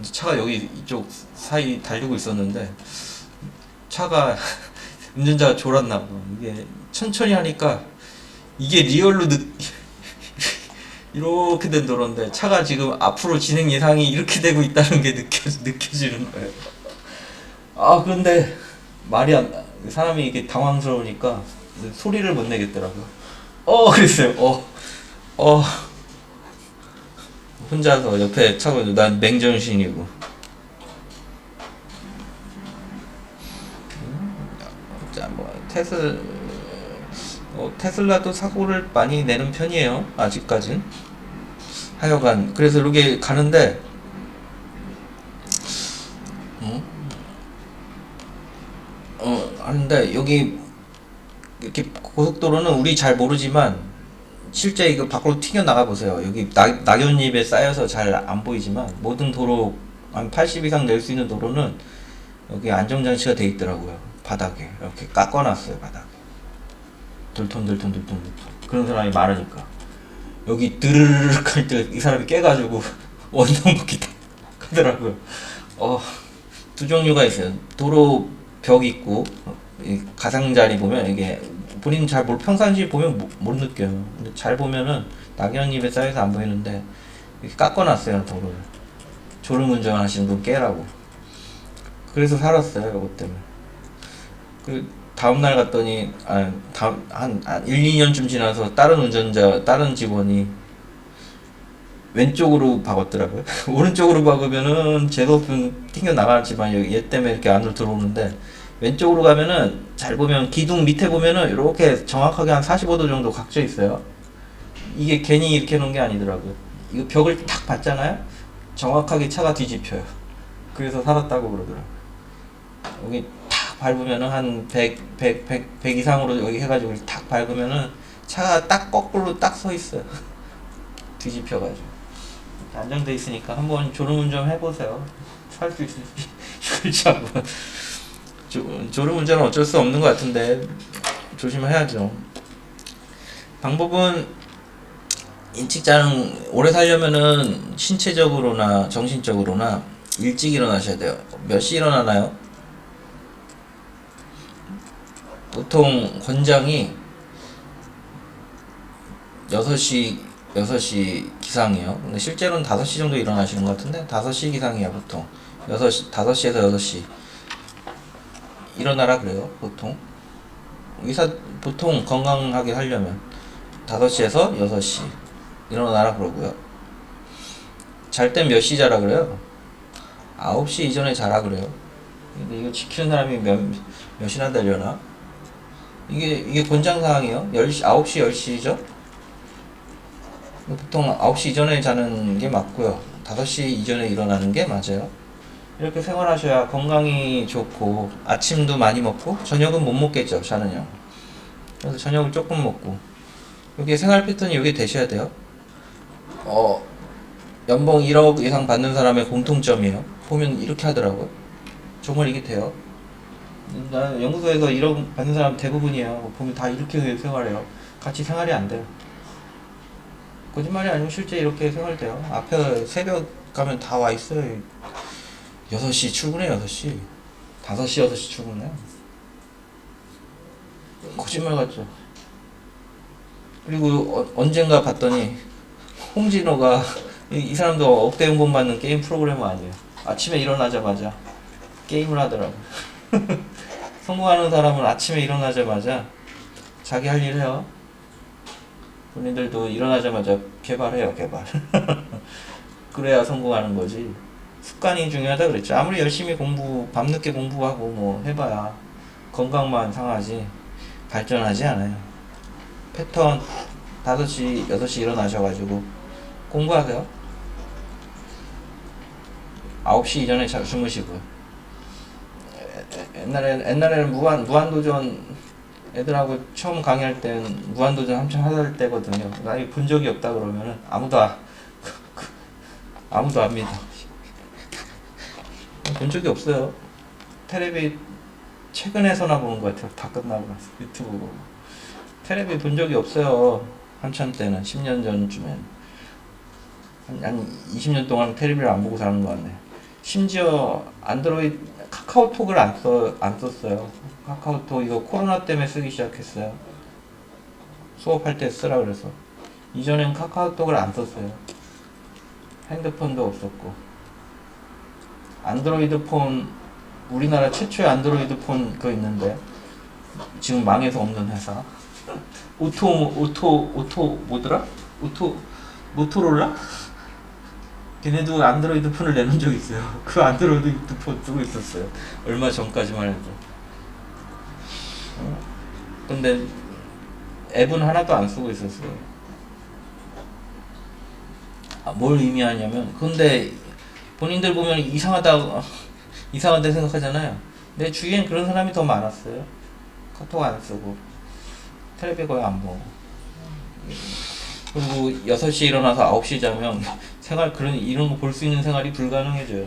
차가 여기 이쪽 사이 달리고 있었는데 차가 운전자가 졸았나 봐. 이게 천천히 하니까 이게 리얼로 이렇게 된 도로인데 차가 지금 앞으로 진행 예상이 이렇게 되고 있다는 게 느껴지는 거예요. 그런데 말이 안 나. 사람이 이게 당황스러우니까 소리를 못 내겠더라고요. 그랬어요. 혼자서 옆에 차고 난 맹정신이고. 자, 테슬라도 사고를 많이 내는 편이에요. 아직까진. 하여간 그래서 이렇게 가는데 하는데 여기 이렇게 고속도로는 우리 잘 모르지만 실제 이거 밖으로 튀겨 나가 보세요. 여기 낙엽잎에 쌓여서 잘 안 보이지만 모든 도로 한 80 이상 낼 수 있는 도로는 여기 안정장치가 돼 있더라고요. 바닥에 이렇게 깎아놨어요. 바닥에 들통들통 그런 사람이 많으니까 여기 드르륵 할 때 이 사람이 깨가지고 원동 복귀 하더라고요. 두 종류가 있어요. 도로 벽 있고 가장자리 보면 이게 본인 잘 평상시에 보면 못 느껴요. 근데 잘 보면은 낙엽잎에 쌓여서 안 보이는데 이렇게 깎아놨어요. 도로를 졸음 운전 하시는 분 깨라고. 그래서 살았어요. 이것 때문에. 그 다음날 갔더니 한 1, 2년쯤 지나서 다른 직원이 왼쪽으로 박았더라고요. 오른쪽으로 박으면은 제도품 튕겨 나가지만 얘 때문에 이렇게 안으로 들어오는데, 왼쪽으로 가면은 잘 보면 기둥 밑에 보면은 이렇게 정확하게 한 45도 정도 각져 있어요. 이게 괜히 이렇게 놓은 게 아니더라고요. 이거 벽을 탁 봤잖아요. 정확하게 차가 뒤집혀요. 그래서 살았다고 그러더라고요. 여기 탁 밟으면은 한 100 이상으로 여기 해가지고 탁 밟으면은 차가 딱 거꾸로 딱 서 있어요. 뒤집혀가지고. 안정돼 있으니까 한번 졸음운전 해보세요. 살 수 있을지 한번. 졸음운전은 어쩔 수 없는 것 같은데 조심해야죠. 방법은, 일찍 오래 살려면은 신체적으로나 정신적으로나 일찍 일어나셔야 돼요. 몇 시 일어나나요? 보통 권장이 6시 기상이에요. 근데 실제로는 5시 정도 일어나시는 것 같은데 5시 기상이야 보통. 5시에서 6시 일어나라 그래요 보통. 보통 건강하게 하려면 5시에서 6시 일어나라 그러고요. 잘 땐 몇 시 자라 그래요? 9시 이전에 자라 그래요. 근데 이거 지키는 사람이 몇이나 되려나? 이게 권장사항이에요. 9시, 10시죠? 보통 9시 이전에 자는 게 맞고요. 5시 이전에 일어나는 게 맞아요. 이렇게 생활하셔야 건강이 좋고, 아침도 많이 먹고, 저녁은 못 먹겠죠, 저는요. 그래서 저녁을 조금 먹고, 여기 생활 패턴이 여기 되셔야 돼요. 연봉 1억 이상 받는 사람의 공통점이에요. 보면 이렇게 하더라고요. 정말 이게 돼요. 나 연구소에서 1억 받는 사람 대부분이에요. 보면 다 이렇게 생활해요. 같이 생활이 안 돼요. 거짓말이 아니고 실제 이렇게 생활돼요. 앞에 새벽 가면 다 와 있어요. 6시 출근해, 6시. 5시, 6시 출근해. 거짓말 같죠. 그리고 언젠가 봤더니 홍진호가 이 사람도 억대 연봉 받는 게임 프로그래머 아니에요. 아침에 일어나자마자 게임을 하더라고. 성공하는 사람은 아침에 일어나자마자 자기 할 일 해요. 본인들도 일어나자마자 개발해요, 개발. 그래야 성공하는 거지. 습관이 중요하다 그랬죠. 아무리 열심히 밤늦게 공부하고 뭐 해봐야 건강만 상하지 발전하지 않아요. 패턴 5시, 6시 일어나셔가지고 공부하세요. 9시 이전에 잘 주무시고요. 옛날에는 무한도전 애들하고 처음 강의할 땐 무한도전 한참 하던 때거든요. 나 이거 본 적이 없다 그러면은 아무도 안 믿어. 본 적이 없어요. 테레비 최근에서나 보는 것 같아요. 다 끝나고 나서 유튜브 보고. 테레비 본 적이 없어요. 한참 때는 10년 전쯤엔 한 20년 동안 테레비를 안 보고 사는 것 같네. 심지어 카카오톡을 안 썼어요. 카카오톡 이거 코로나 때문에 쓰기 시작했어요. 수업할 때 쓰라 그래서. 이전엔 카카오톡을 안 썼어요. 핸드폰도 없었고. 안드로이드 폰, 우리나라 최초의 안드로이드 폰 그거 있는데 지금 망해서 없는 회사. 뭐더라? 모토로라? 걔네도 안드로이드 폰을 내놓은 적 있어요. 그 안드로이드 폰 쓰고 있었어요. 얼마 전까지만 해도. 근데 앱은 하나도 안 쓰고 있었어요. 뭘 의미하냐면, 근데 본인들 보면 이상하다 생각하잖아요. 내 주위엔 그런 사람이 더 많았어요. 카톡 안 쓰고 텔레비 거의 안 보고. 그리고 6시 일어나서 9시 자면 이런 거 볼 수 있는 생활이 불가능해져요.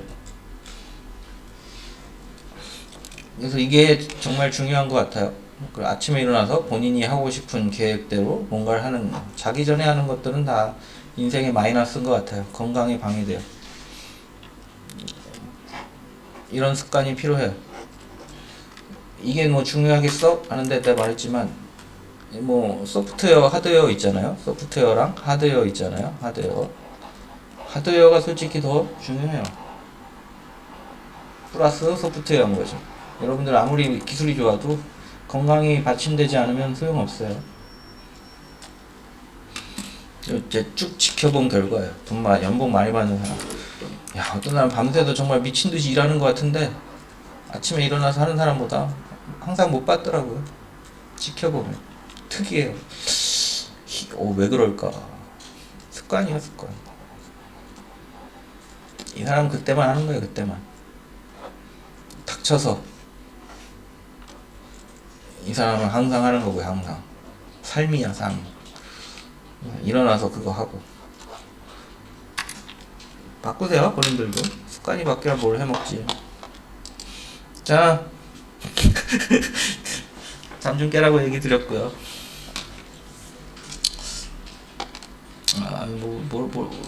그래서 이게 정말 중요한 것 같아요. 아침에 일어나서 본인이 하고 싶은 계획대로 뭔가를 하는 거. 자기 전에 하는 것들은 다 인생에 마이너스인 것 같아요. 건강에 방해돼요. 이런 습관이 필요해요. 이게 뭐 중요하겠어? 하는데 내가 말했지만, 뭐 소프트웨어, 하드웨어 있잖아요. 소프트웨어랑 하드웨어 있잖아요. 하드웨어가 솔직히 더 중요해요. 플러스 소프트웨어인 거죠. 여러분들 아무리 기술이 좋아도 건강이 받침되지 않으면 소용없어요. 이제 쭉 지켜본 결과예요. 연봉 많이 받는 사람. 야, 어떤 사람 밤새도 정말 미친 듯이 일하는 것 같은데 아침에 일어나서 하는 사람보다 항상 못 받더라고요. 지켜보면 특이해요. 왜 그럴까? 습관이야, 습관. 이 사람 그때만 하는 거예요, 그때만. 닥쳐서 이 사람은 항상 하는 거고요, 항상. 삶이야, 삶. 일어나서 그거 하고. 바꾸세요, 본인들도. 습관이 바뀌면 뭘 해먹지. 자, 잠 좀 깨라고 얘기 드렸고요.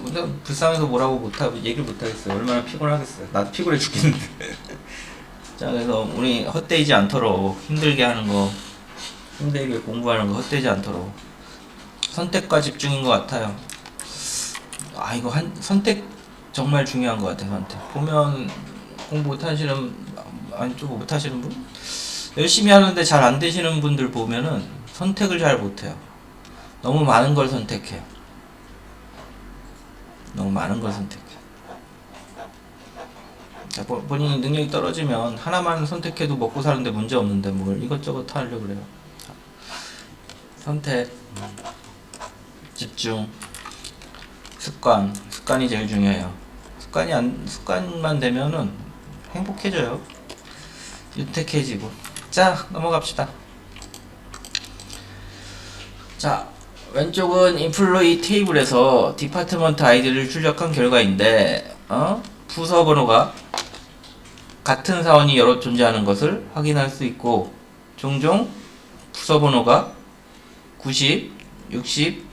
근데 불쌍해서 뭐라고 얘기를 못하겠어요. 얼마나 피곤하겠어요. 나 피곤해 죽겠는데. 자, 그래서 우리 헛되지 않도록 힘들게 하는 거, 힘들게 공부하는 거 헛되지 않도록 선택과 집중인 것 같아요. 이거 선택 정말 중요한 것 같아요. 선택. 보면 공부 못하시는, 좀 못하시는 분? 열심히 하는데 잘 안 되시는 분들 보면은 선택을 잘 못해요. 너무 많은 걸 선택해요. 너무 많은 걸 선택해. 자, 본인이 능력이 떨어지면 하나만 선택해도 먹고 사는데 문제 없는데 뭘 이것저것 하려고 그래요. 자, 선택, 집중, 습관이 제일 중요해요. 습관만 되면은 행복해져요. 윤택해지고. 자, 넘어갑시다. 자, 왼쪽은 인플로이 테이블에서 디파트먼트 아이디를 출력한 결과인데, 부서 번호가 같은 사원이 여러 존재하는 것을 확인할 수 있고, 종종 부서 번호가 90, 60,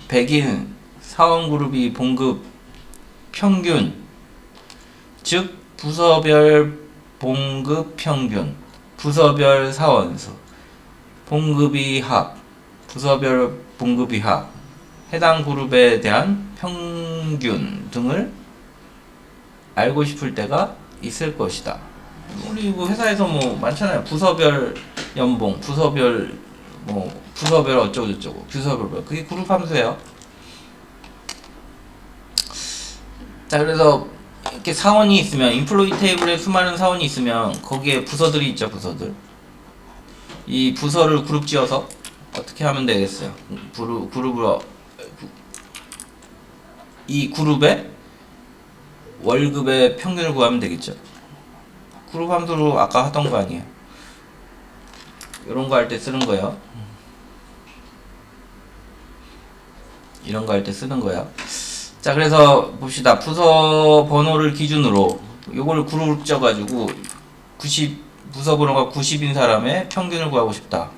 100인 사원 그룹이 봉급 평균, 즉 부서별 봉급 평균, 부서별 사원수, 봉급이 합, 부서별 봉급이 합, 해당 그룹에 대한 평균 등을 알고 싶을 때가 있을 것이다. 우리 회사에서 많잖아요. 부서별 연봉, 부서별 어쩌고 저쩌고, 부서별 그게 그룹 함수예요. 자, 그래서 이렇게 사원이 있으면 인플로이 테이블에 수많은 사원이 있으면 거기에 부서들이 있죠. 부서들. 이 부서를 그룹 지어서 어떻게 하면 되겠어요? 이 그룹의 월급의 평균을 구하면 되겠죠. 그룹 함수로 아까 하던 거 아니에요. 이런 거 할 때 쓰는 거예요. 이런 거 할 때 쓰는 거야. 자, 그래서 봅시다. 부서 번호를 기준으로 요걸 그룹 쪄가지고 부서 번호가 90인 사람의 평균을 구하고 싶다.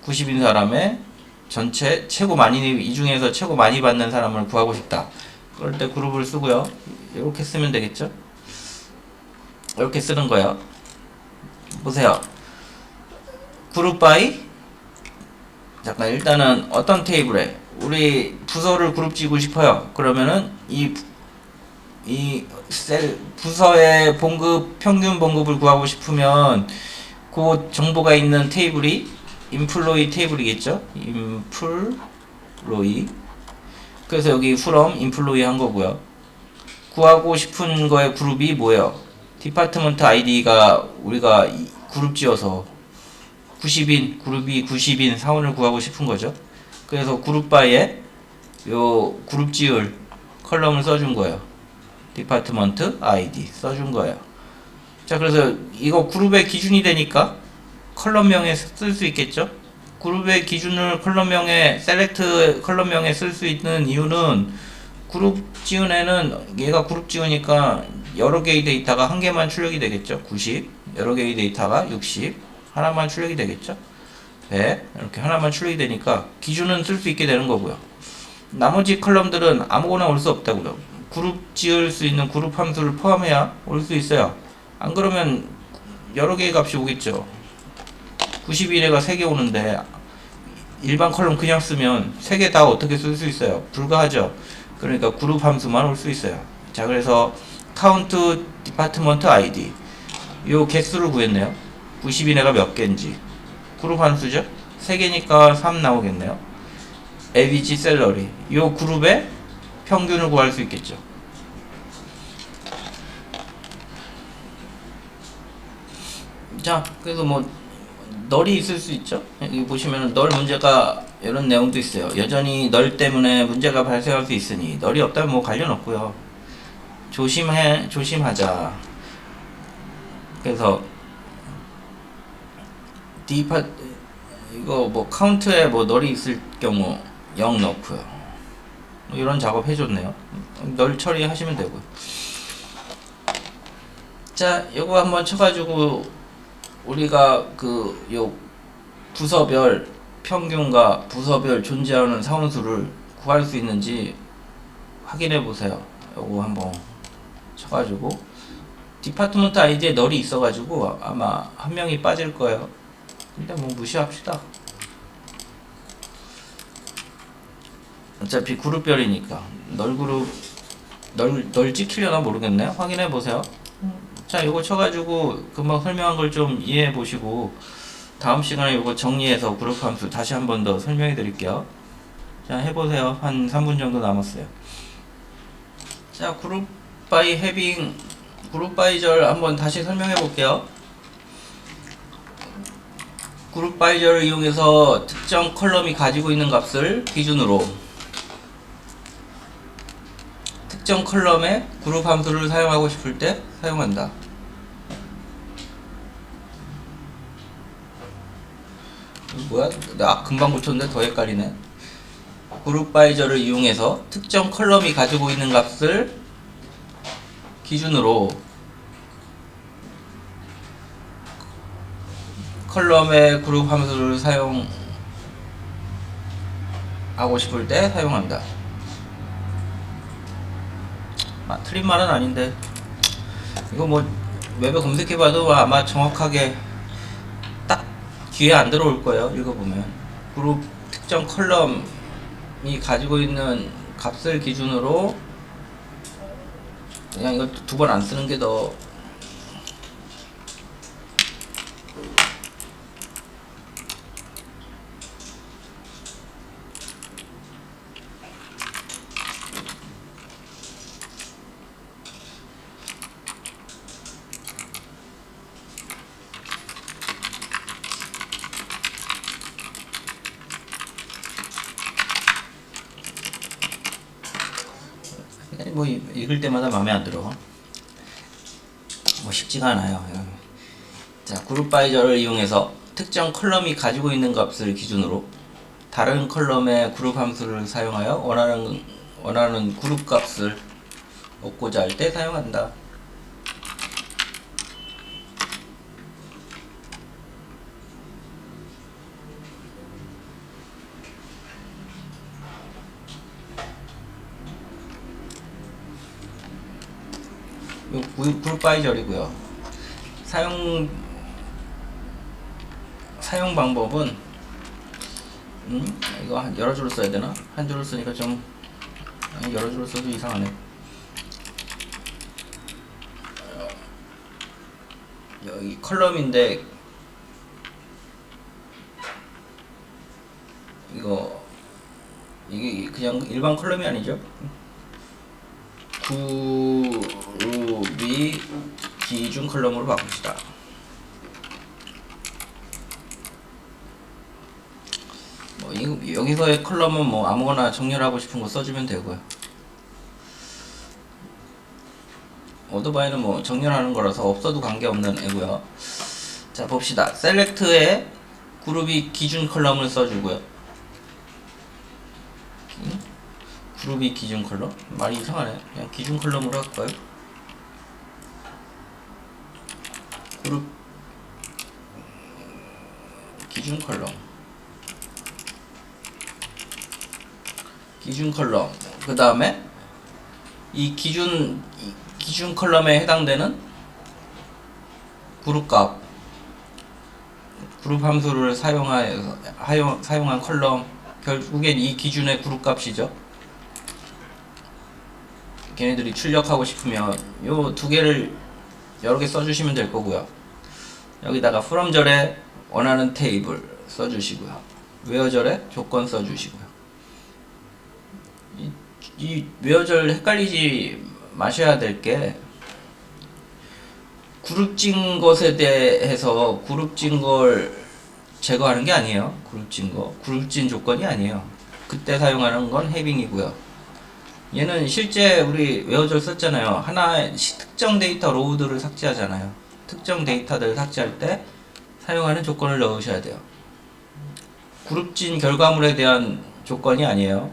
90인 사람의 전체 이 중에서 최고 많이 받는 사람을 구하고 싶다. 그럴 때 그룹을 쓰고요. 이렇게 쓰면 되겠죠? 이렇게 쓰는 거예요. 보세요. 그룹 바이. 잠깐, 일단은 어떤 테이블에 우리 부서를 그룹 지고 싶어요. 그러면은 이 부서의 평균 봉급을 구하고 싶으면 그 정보가 있는 테이블이 인플로이 테이블이겠죠? 인플로이. 그래서 여기 from 인플로이 한 거고요. 구하고 싶은 거의 그룹이 뭐예요? 디파트먼트 아이디가 우리가 그룹 지어서 90인 사원을 구하고 싶은 거죠. 그래서 그룹 바이에 요 그룹 지을 컬럼을 써준 거예요. 디파트먼트 아이디 써준 거예요. 자, 그래서 이거 그룹의 기준이 되니까 컬럼명에 쓸 수 있겠죠. 그룹의 기준을 컬럼명에 셀렉트 컬럼명에 쓸 수 있는 이유는 그룹 지은 애는 얘가 그룹 지으니까 여러 개의 데이터가 한 개만 출력이 되겠죠. 90 여러 개의 데이터가 60 하나만 출력이 되겠죠. 100 이렇게 하나만 출력이 되니까 기준은 쓸 수 있게 되는 거고요. 나머지 컬럼들은 아무거나 올 수 없다고요. 그룹 지을 수 있는 그룹 함수를 포함해야 올 수 있어요. 안 그러면 여러 개의 값이 오겠죠. 91회가 3개 오는데 일반 컬럼 그냥 쓰면 3개 다 어떻게 쓸 수 있어요? 불가하죠. 그러니까 그룹 함수만 올 수 있어요. 자, 그래서 count department ID 요 개수를 구했네요. 90인 애가 몇 개인지. 그룹 함수죠. 3개니까 3 나오겠네요. average salary 요 그룹의 평균을 구할 수 있겠죠. 자, 그래서 뭐 널이 있을 수 있죠. 여기 보시면은 널 문제가 이런 내용도 있어요. 여전히 널 때문에 문제가 발생할 수 있으니 널이 없다면 뭐 관련 없고요. 조심하자. 그래서 디파 이거 뭐 카운트에 뭐 널이 있을 경우 0 넣고요. 뭐 이런 작업 해줬네요. 널 처리하시면 되고요. 자, 요거 한번 쳐가지고 우리가 요 부서별 평균과 부서별 존재하는 사원수를 구할 수 있는지 확인해 보세요. 요거 한번 쳐가지고 디파트먼트 아이디에 널이 있어가지고 아마 한 명이 빠질 거예요. 일단 뭐 무시합시다. 어차피 그룹별이니까 널 찍히려나 모르겠네요. 확인해 보세요. 자, 이거 쳐가지고 금방 설명한 걸 좀 이해해 보시고 다음 시간에 이거 정리해서 그룹 함수 다시 한 번 더 설명해 드릴게요. 자, 해보세요. 한 3분 정도 남았어요. 자, 그룹 바이 해빙 그룹 바이 절 한번 다시 설명해 볼게요. 그룹 바이 절을 이용해서 특정 컬럼이 가지고 있는 값을 기준으로 특정 컬럼에 그룹 함수를 사용하고 싶을 때 사용한다. 뭐야? 나 금방 고쳤는데 더 헷갈리네. 그룹 바이저를 이용해서 특정 컬럼이 가지고 있는 값을 기준으로 컬럼의 그룹 함수를 사용하고 싶을 때 사용한다. 틀린 말은 아닌데 이거 뭐 웹에 검색해봐도 아마 정확하게 딱 귀에 안 들어올 거예요. 읽어보면 그룹 특정 컬럼이 가지고 있는 값을 기준으로 그냥 이거 두 번 안 쓰는 게 더 뭐 읽을 때마다 마음에 안 들어. 뭐 쉽지가 않아요. 자, 그룹 바이저를 이용해서 특정 컬럼이 가지고 있는 값을 기준으로 다른 컬럼의 그룹 함수를 사용하여 원하는 그룹 값을 얻고자 할 때 사용한다. 그룹 바이저이고요. 사용 방법은 이거 여러 줄을 써야 되나? 한 줄을 쓰니까 좀 여러 줄을 써도 이상하네. 여기 컬럼인데 이게 그냥 일반 컬럼이 아니죠. 그룹이 기준 컬럼으로 바꿉시다. 여기서의 컬럼은 뭐 아무거나 정렬하고 싶은 거 써주면 되고요. 오토바이는 뭐 정렬하는 거라서 없어도 관계없는 애고요. 자, 봅시다. 셀렉트에 그룹이 기준 컬럼을 써주고요. 그룹이 기준 컬럼? 말이 이상하네. 그냥 기준 컬럼으로 할까요? 그룹 기준 컬럼 그 다음에 이 기준 컬럼에 해당되는 그룹 값 그룹 함수를 사용한 컬럼 결국엔 이 기준의 그룹 값이죠. 걔네들이 출력하고 싶으면 요 두 개를 여러 개 써주시면 될 거고요. 여기다가 from절에 원하는 테이블 써주시고요. where절에 조건 써주시고요. 이 where절 헷갈리지 마셔야 될 게, 그룹진 것에 대해서 그룹진 걸 제거하는 게 아니에요. 그룹진 조건이 아니에요. 그때 사용하는 건 해빙이고요. 얘는 실제 우리 웨어절 썼잖아요. 하나의 특정 데이터 로우들을 삭제하잖아요. 특정 데이터들을 삭제할 때 사용하는 조건을 넣으셔야 돼요. 그룹진 결과물에 대한 조건이 아니에요.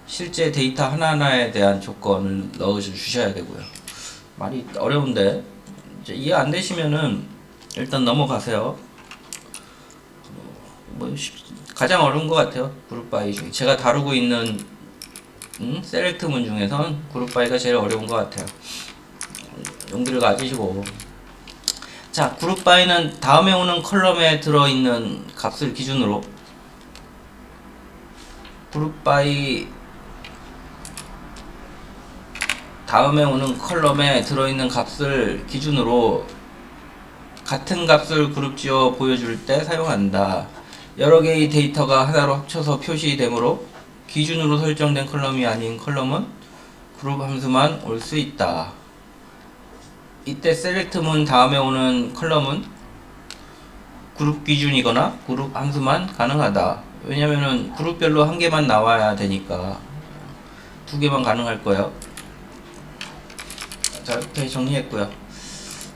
실제 데이터 하나하나에 대한 조건을 넣어주셔야 되고요. 말이 어려운데 이제 이해 안 되시면은 일단 넘어가세요. 가장 어려운 것 같아요. 그룹 바이 중에 제가 다루고 있는 셀렉트 문 중에선 그룹 바이가 제일 어려운 것 같아요. 용기를 가지시고, 자, 그룹 바이는 다음에 오는 컬럼에 들어있는 값을 기준으로, 그룹 바이 다음에 오는 컬럼에 들어있는 값을 기준으로 같은 값을 그룹지어 보여줄 때 사용한다. 여러 개의 데이터가 하나로 합쳐서 표시되므로 기준으로 설정된 컬럼이 아닌 컬럼은 그룹 함수만 올 수 있다. 이때 select 문 다음에 오는 컬럼은 그룹 기준이거나 그룹 함수만 가능하다. 왜냐면은 그룹별로 한 개만 나와야 되니까 두 개만 가능할 거예요. 자, 이렇게 정리했고요.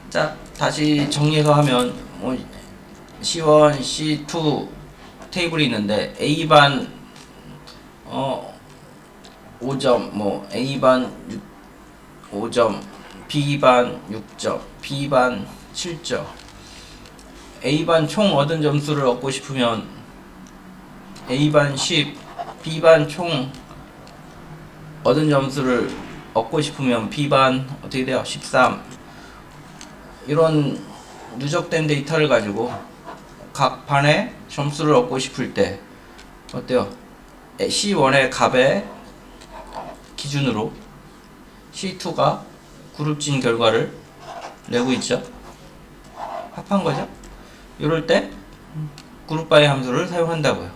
자, 다시 정리해서 하면 C1, C2 테이블이 있는데 A반 5점, A반 5점, B반 6점, B반 7점. A반 총 얻은 점수를 얻고 싶으면 A반 10, B반 총 얻은 점수를 얻고 싶으면 B반 어떻게 돼요? 13. 이런 누적된 데이터를 가지고 각 반의 점수를 얻고 싶을 때 어때요? C1의 값의 기준으로 C2가 그룹진 결과를 내고 있죠. 합한 거죠. 이럴 때 그룹 바이 함수를 사용한다고요.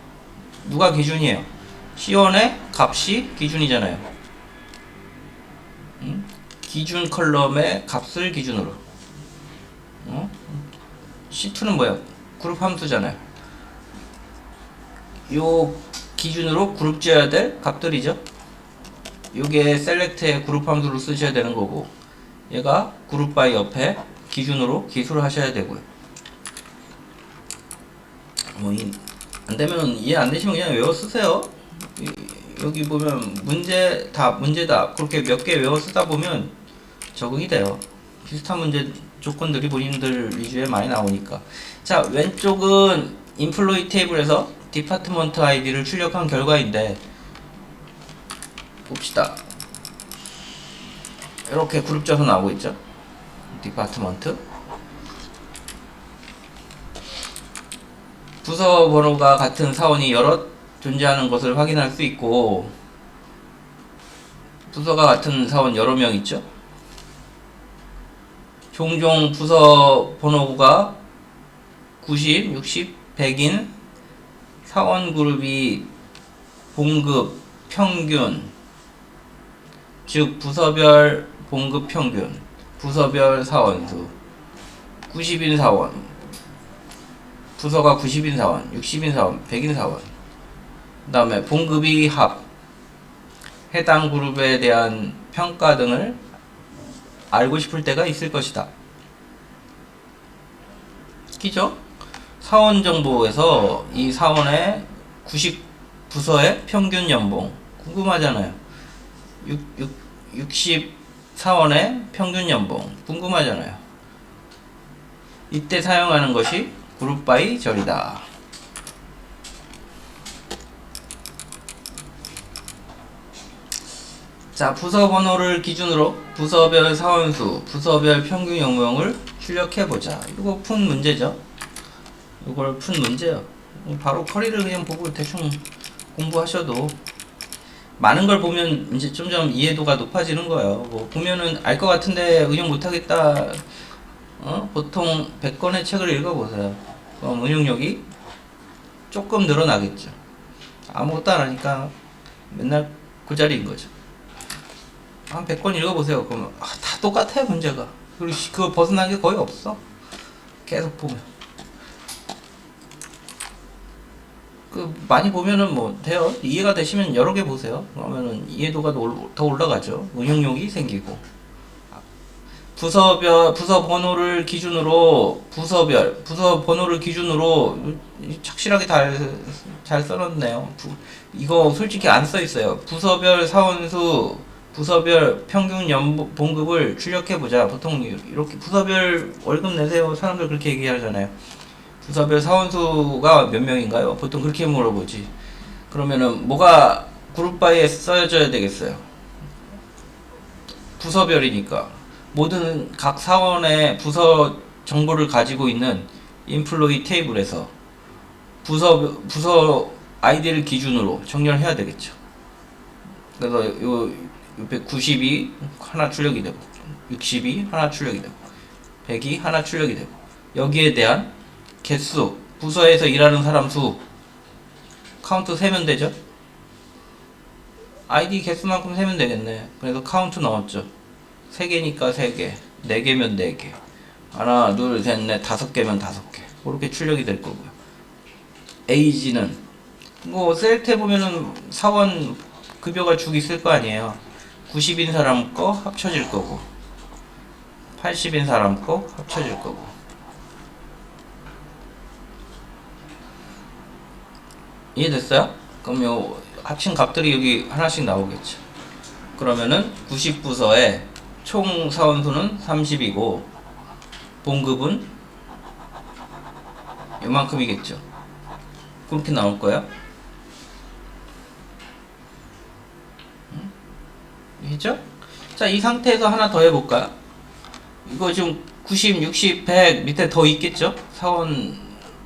누가 기준이에요? C1의 값이 기준이잖아요. 기준 컬럼의 값을 기준으로. C2는 뭐예요? 그룹 함수잖아요. 요 기준으로 그룹 지어야 될 값들이죠. 요게 select의 그룹 함수를 쓰셔야 되는 거고, 얘가 그룹 바이 옆에 기준으로 기술을 하셔야 되고요. 안 되면 이해 안 되시면 그냥 외워 쓰세요. 여기 보면 문제다 그렇게 몇 개 외워 쓰다 보면 적응이 돼요. 비슷한 문제 조건들이 본인들 위주에 많이 나오니까. 자, 왼쪽은 인플로이 테이블에서 디파트먼트 아이디를 출력한 결과인데, 봅시다. 이렇게 그룹 져서 나오고 있죠. 디파트먼트. 부서 번호가 같은 사원이 여러 존재하는 것을 확인할 수 있고, 부서가 같은 사원 여러 명 있죠. 종종 부서 번호가 90, 60, 100인 사원 그룹이 봉급 평균, 즉 부서별 봉급 평균, 부서별 사원수, 90인 사원, 부서가 90인 사원, 60인 사원, 100인 사원, 그 다음에 봉급이 합, 해당 그룹에 대한 평가 등을 알고 싶을 때가 있을 것이다. 기죠? 사원 정보에서 이 사원의 90 부서의 평균 연봉 궁금하잖아요. 60 사원의 평균 연봉 궁금하잖아요. 이때 사용하는 것이 그룹 바이 절이다. 자, 부서 번호를 기준으로 부서별 사원수, 부서별 평균 연봉을 출력해보자. 이거 푼 문제죠. 이걸 푼 문제요. 바로 커리를 그냥 보고 대충 공부하셔도 많은 걸 보면 이제 점점 이해도가 높아지는 거예요. 뭐 보면은 알 것 같은데 응용 못하겠다. 보통 100권의 책을 읽어보세요. 그럼 응용력이 조금 늘어나겠죠. 아무것도 안 하니까 맨날 그 자리인 거죠. 한 100권 읽어보세요. 그러면 다 똑같아요, 문제가. 그리고 그거 벗어난 게 거의 없어. 계속 보면. 많이 보면은 뭐 돼요. 이해가 되시면 여러 개 보세요. 그러면은 이해도가 더 올라가죠. 응용력이 생기고. 부서 번호를 기준으로, 부서 번호를 기준으로 착실하게 잘 써놨네요. 이거 솔직히 안 써 있어요. 부서별 사원수, 부서별 평균 봉급을 출력해보자. 보통 이렇게 부서별 월급 내세요. 사람들 그렇게 얘기하잖아요. 부서별 사원수가 몇 명인가요? 보통 그렇게 물어보지. 그러면은 뭐가 그룹바에 써져야 되겠어요? 부서별이니까 모든 각 사원의 부서 정보를 가지고 있는 인플로이 테이블에서 부서 아이디를 기준으로 정렬해야 되겠죠. 그래서 요 90이 하나 출력이 되고, 60이 하나 출력이 되고, 100이 하나 출력이 되고, 여기에 대한 개수, 부서에서 일하는 사람 수 카운트 세면 되죠. 아이디 개수만큼 세면 되겠네. 그래서 카운트 넣었죠. 3개니까 3개, 4개면 4개, 하나 둘 셋 넷 5개면 5개, 그렇게 출력이 될 거고요. 에이지는 뭐 셀트에 보면은 사원 급여가 쭉 있을 거 아니에요. 90인 사람 거 합쳐질 거고, 80인 사람 거 합쳐질 거고. 이해됐어요? 그럼 요 합친 값들이 여기 하나씩 나오겠죠. 그러면은 90부서에 총 사원수는 30이고 봉급은 요만큼이겠죠. 그렇게 나올 거야. 됐죠? 자, 이 상태에서 하나 더 해볼까요? 이거 지금 90, 60, 100 밑에 더 있겠죠? 사원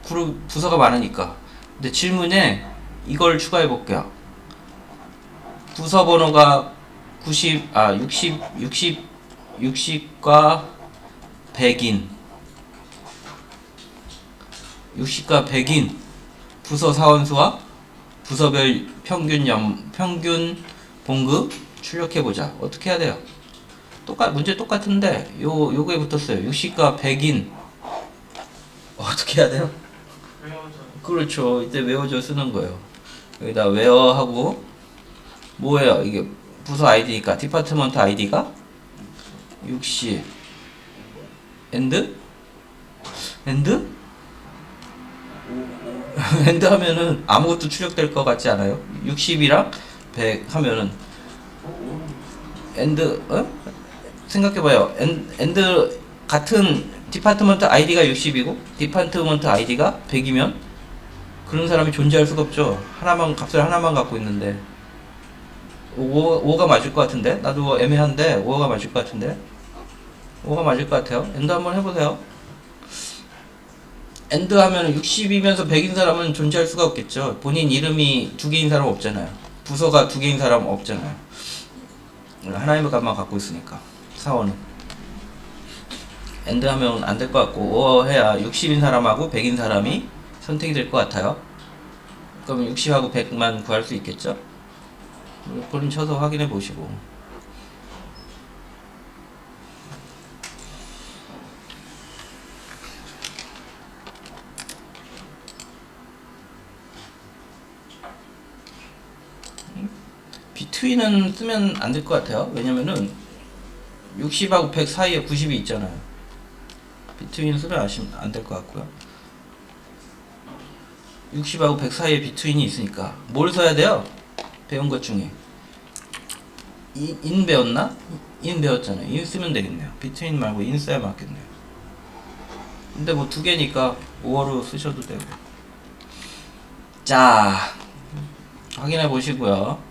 그룹 부서가 많으니까. 근데 질문에 이걸 추가해 볼게요. 부서 번호가 60과 100인 60과 100인 부서 사원수와 부서별 평균 봉급 출력해보자. 어떻게 해야 돼요? 문제 똑같은데 요거에 붙었어요. 60과 100인 어떻게 해야 돼요? 그렇죠. 이때 외워줘 쓰는 거예요. 여기다 where 하고 뭐예요? 이게 부서 아이디니까 디파트먼트 아이디가 60 and and 하면은 아무것도 출력될 것 같지 않아요? 60이랑 100 하면은 and 생각해봐요. and 같은 디파트먼트 아이디가 60이고 디파트먼트 아이디가 100이면 그런 사람이 존재할 수가 없죠. 값을 하나만 갖고 있는데 5가 맞을 것 같은데? 나도 애매한데 5가 맞을 것 같은데? 5가 맞을 것 같아요. 엔드 한번 해보세요. 엔드 하면 60이면서 100인 사람은 존재할 수가 없겠죠. 본인 이름이 2개인 사람 없잖아요. 부서가 2개인 사람 없잖아요. 하나의 값만 갖고 있으니까 사원은 엔드 하면 안 될 것 같고 5 해야 60인 사람하고 100인 사람이 선택이 될 것 같아요. 그러면 60하고 100만 구할 수 있겠죠? 본인 쳐서 확인해 보시고. 비트윈은 쓰면 안 될 것 같아요. 왜냐면은 60하고 100 사이에 90이 있잖아요. 비트윈 쓰면 안 될 것 같고요. 60하고 100 사이에 비트윈이 있으니까 뭘 써야 돼요? 배운 것 중에 인 배웠나? 인 배웠잖아요. 인 쓰면 되겠네요. 비트윈 말고 인 써야 맞겠네요. 근데 뭐 2개니까 5어로 쓰셔도 되고. 자, 확인해 보시고요.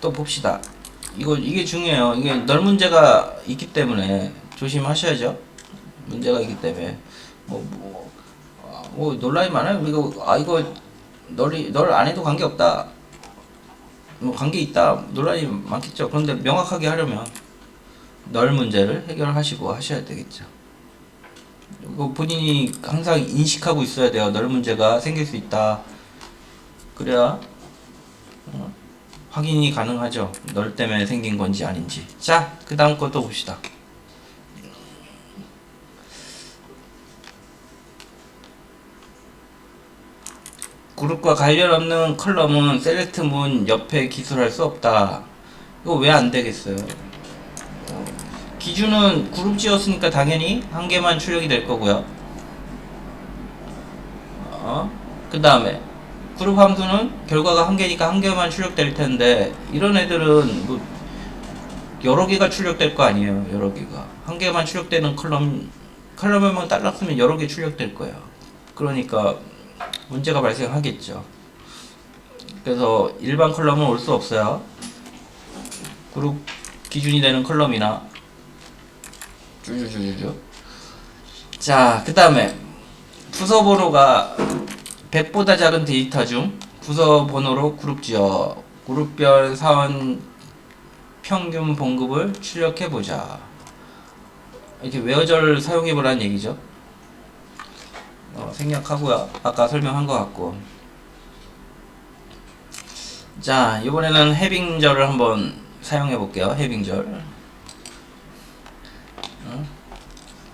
또 봅시다. 이게 중요해요. 이게 널 문제가 있기 때문에 조심하셔야죠. 문제가 있기 때문에 뭐 논란이 많아요. 이거 널 안 해도 관계 없다. 뭐 관계 있다. 논란이 많겠죠. 그런데 명확하게 하려면 널 문제를 해결하시고 하셔야 되겠죠. 이거 본인이 항상 인식하고 있어야 돼요. 널 문제가 생길 수 있다. 그래야 확인이 가능하죠. 널 때문에 생긴 건지 아닌지. 자, 그 다음 것도 봅시다. 그룹과 관련 없는 컬럼은 셀렉트 문 옆에 기술할 수 없다. 이거 왜 안 되겠어요? 기준은 그룹 지었으니까 당연히 한 개만 출력이 될 거고요. 그 다음에 그룹 함수는 결과가 한 개니까 한 개만 출력될 텐데, 이런 애들은 뭐 여러 개가 출력될 거 아니에요. 여러 개가 한 개만 출력되는 컬럼에만 딸락 쓰면 여러 개 출력될 거예요. 그러니까 문제가 발생하겠죠. 그래서 일반 컬럼은 올 수 없어요. 그룹 기준이 되는 컬럼이나 쭈쭈쭈쭈. 자, 그 다음에 부서 번호가 100보다 작은 데이터 중 부서 번호로 그룹 지어 그룹별 사원 평균 봉급을 출력해보자. 이렇게 외어절 사용해보라는 얘기죠. 생략하고요. 아까 설명한 것 같고. 자, 이번에는 해빙절을 한번 사용해볼게요. 해빙절.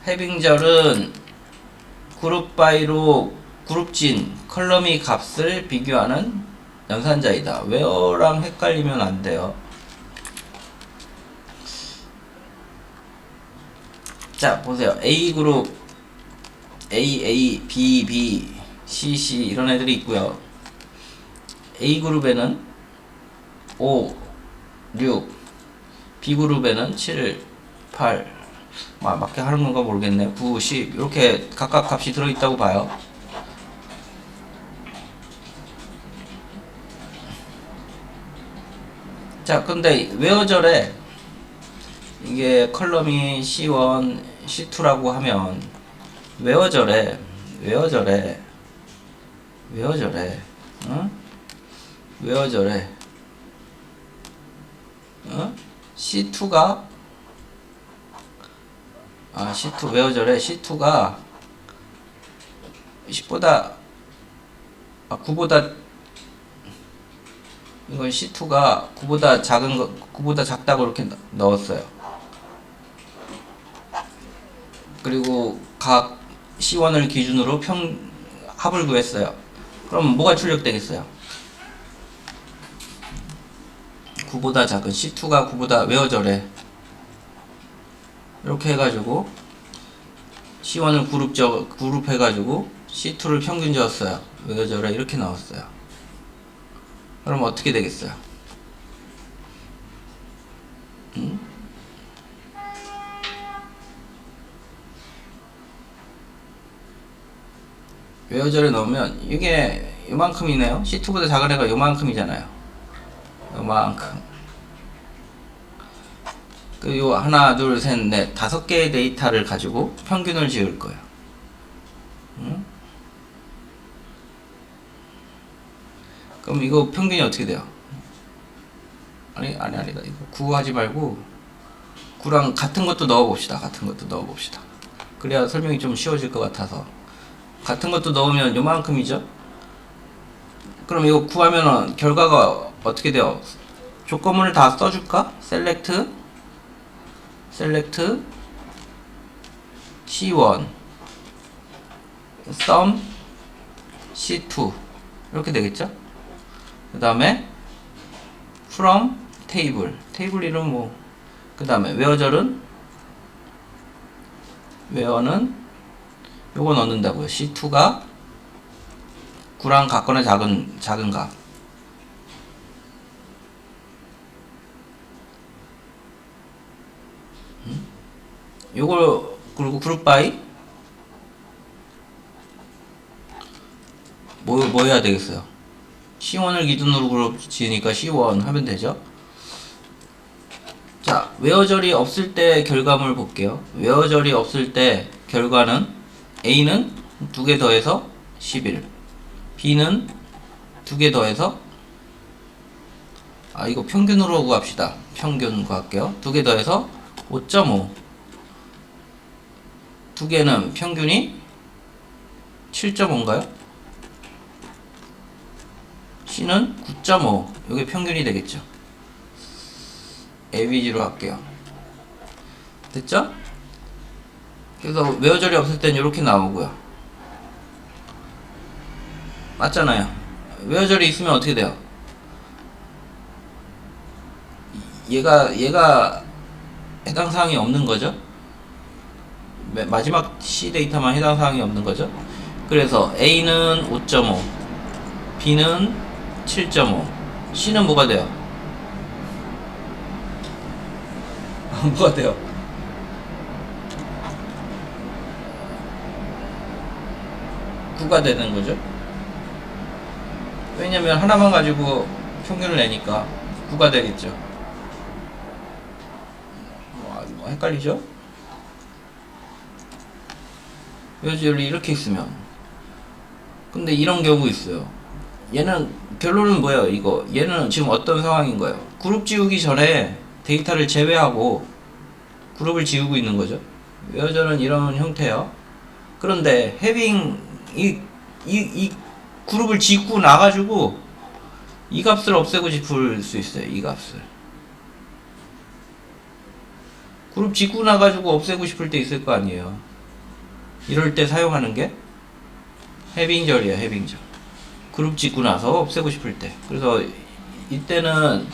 해빙절은 그룹 바이로 그룹진 컬럼이 값을 비교하는 연산자이다. 웨어랑 헷갈리면 안 돼요. 자, 보세요. A 그룹 A, B, B, C, C 이런 애들이 있고요. A 그룹에는 5, 6, B 그룹에는 7, 8, 맞게 하는 건가 모르겠네. 9, 10 이렇게 각각 값이 들어있다고 봐요. 자, 근데 외어절에 이게 컬럼이 C1, C2라고 하면 외어절에 응? 외어절에 C2가 C2 외어절에 C2가 10보다 9보다 이건 C2가 9보다 작은 거 9보다 작다고 이렇게 넣었어요. 그리고 각 C1을 기준으로 합을 구했어요. 그럼 뭐가 출력되겠어요? 9보다 작은 C2가 9보다 외어절에 이렇게 해가지고 C1을 그룹 해가지고 C2를 평균 지었어요. 외어절에 이렇게 나왔어요. 그럼 어떻게 되겠어요? 외어절에 넣으면 이게 요만큼이네요. C2보다 작은 애가 요만큼이잖아요. 요만큼. 그리고 하나, 둘, 셋, 넷, 5개의 데이터를 가지고 평균을 지을 거예요. 그럼 이거 평균이 어떻게 돼요? 아니다. 이거 9 하지 말고 9랑 같은 것도 넣어봅시다. 그래야 설명이 좀 쉬워질 것 같아서. 같은 것도 넣으면 요만큼이죠? 그럼 이거 구하면은 결과가 어떻게 돼요? 조건문을 다 써줄까? 셀렉트 C1 sum C2 이렇게 되겠죠? 그 다음에 from 테이블 이름 그 다음에 외어는 요거 넣는다고요. C2가 9랑 같거나 작은 값. 요걸 그리고 그룹 바이 뭐 해야 되겠어요? C1을 기준으로 그룹 지으니까 C1 하면 되죠. 자, 외어절이 없을 때 결과물 볼게요. 외어절이 없을 때 결과는 A는 2개 더해서 11. B는 두 개 더해서 이거 평균으로 구합시다. 평균 구할게요. 두 개 더해서 5.5. 두 개는 평균이 7.5인가요? C는 9.5. 이게 평균이 되겠죠. ABG로 할게요. 됐죠? 그래서 외어절이 없을 땐 이렇게 나오고요. 맞잖아요. 외어절이 있으면 어떻게 돼요? 얘가 해당 사항이 없는 거죠. 마지막 C 데이터만 해당 사항이 없는 거죠. 그래서 A는 5.5, B는 7.5, C는 뭐가 돼요? 뭐가 돼요? 구가 되는 거죠. 왜냐면 하나만 가지고 평균을 내니까 9가 되겠죠. 이거 헷갈리죠? 외어절이 이렇게 있으면. 근데 이런 경우 있어요. 얘는 결론은 뭐예요? 이거 얘는 지금 어떤 상황인 거예요? 그룹 지우기 전에 데이터를 제외하고 그룹을 지우고 있는 거죠. 외어절은 이런 형태예요. 그런데 having 이 그룹을 짓고 나가지고 이 값을 없애고 싶을 수 있어요. 이 값을 그룹 짓고 나가지고 없애고 싶을 때 있을 거 아니에요. 이럴 때 사용하는 게 해빙절이에요. 해빙절. 그룹 짓고 나서 없애고 싶을 때. 그래서 이때는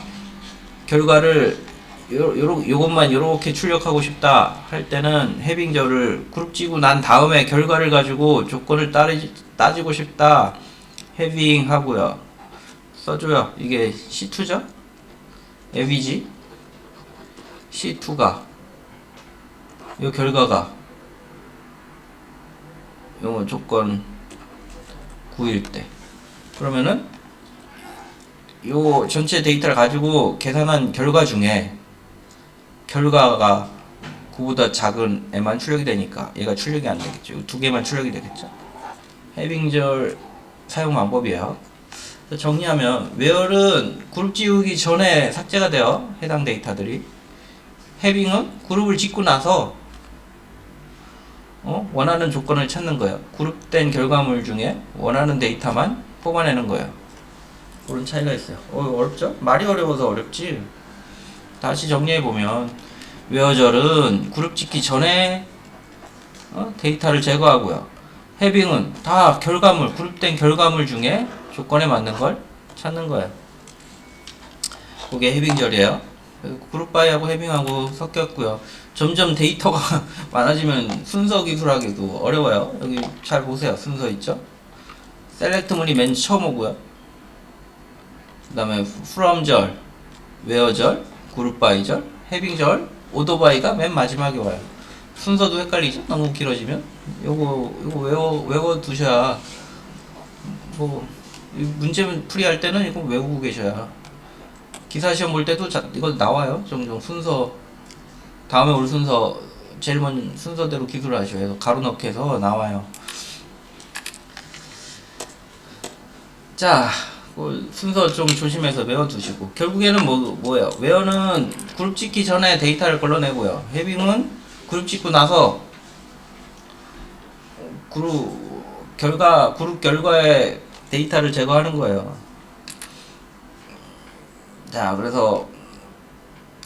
결과를 요것만 요렇게 출력하고 싶다 할 때는 해빙절을 그룹 지고 난 다음에 결과를 가지고 조건을 따지고 싶다 해빙 하고요. 써줘요. 이게 C2죠? AVG C2가 요 결과가 요 조건 9일 때 그러면은 요 전체 데이터를 가지고 계산한 결과 중에 결과가 9보다 작은 애만 출력이 되니까 얘가 출력이 안 되겠죠. 두 개만 출력이 되겠죠. 해빙절 사용 방법이에요. 정리하면 where은 그룹 지우기 전에 삭제가 돼요. 해당 데이터들이. 해빙은 그룹을 짓고 나서 원하는 조건을 찾는 거예요. 그룹된 결과물 중에 원하는 데이터만 뽑아내는 거예요. 그런 차이가 있어요. 어렵죠? 말이 어려워서 어렵지. 다시 정리해보면 외어절은 그룹 짓기 전에 데이터를 제거하고요. 해빙은 다 결과물, 그룹된 결과물 중에 조건에 맞는 걸 찾는 거예요. 그게 해빙절이에요. 그룹 바이하고 해빙하고 섞였고요. 점점 데이터가 많아지면 순서 기술하기도 어려워요. 여기 잘 보세요. 순서 있죠? 셀렉트문이 맨 처음 오고요. 그 다음에 from절, where절, 그룹 바이절, 해빙절, 오더 바이가 맨 마지막에 와요. 순서도 헷갈리죠? 너무 길어지면 요거 외워 두셔야 뭐 문제 풀이할 때는 이거 외우고 계셔야 기사 시험 볼 때도 이거 나와요. 종종 순서 다음에 올 순서 제일 먼저 순서대로 기술을 하셔야 해서 가로 넣기 해서 나와요. 자, 순서 좀 조심해서 외워두시고 결국에는 뭐예요? 웨어는 그룹 짓기 전에 데이터를 걸러내고요. 해빙은 그룹 짓고 나서 그룹 결과의 데이터를 제거하는 거예요. 자, 그래서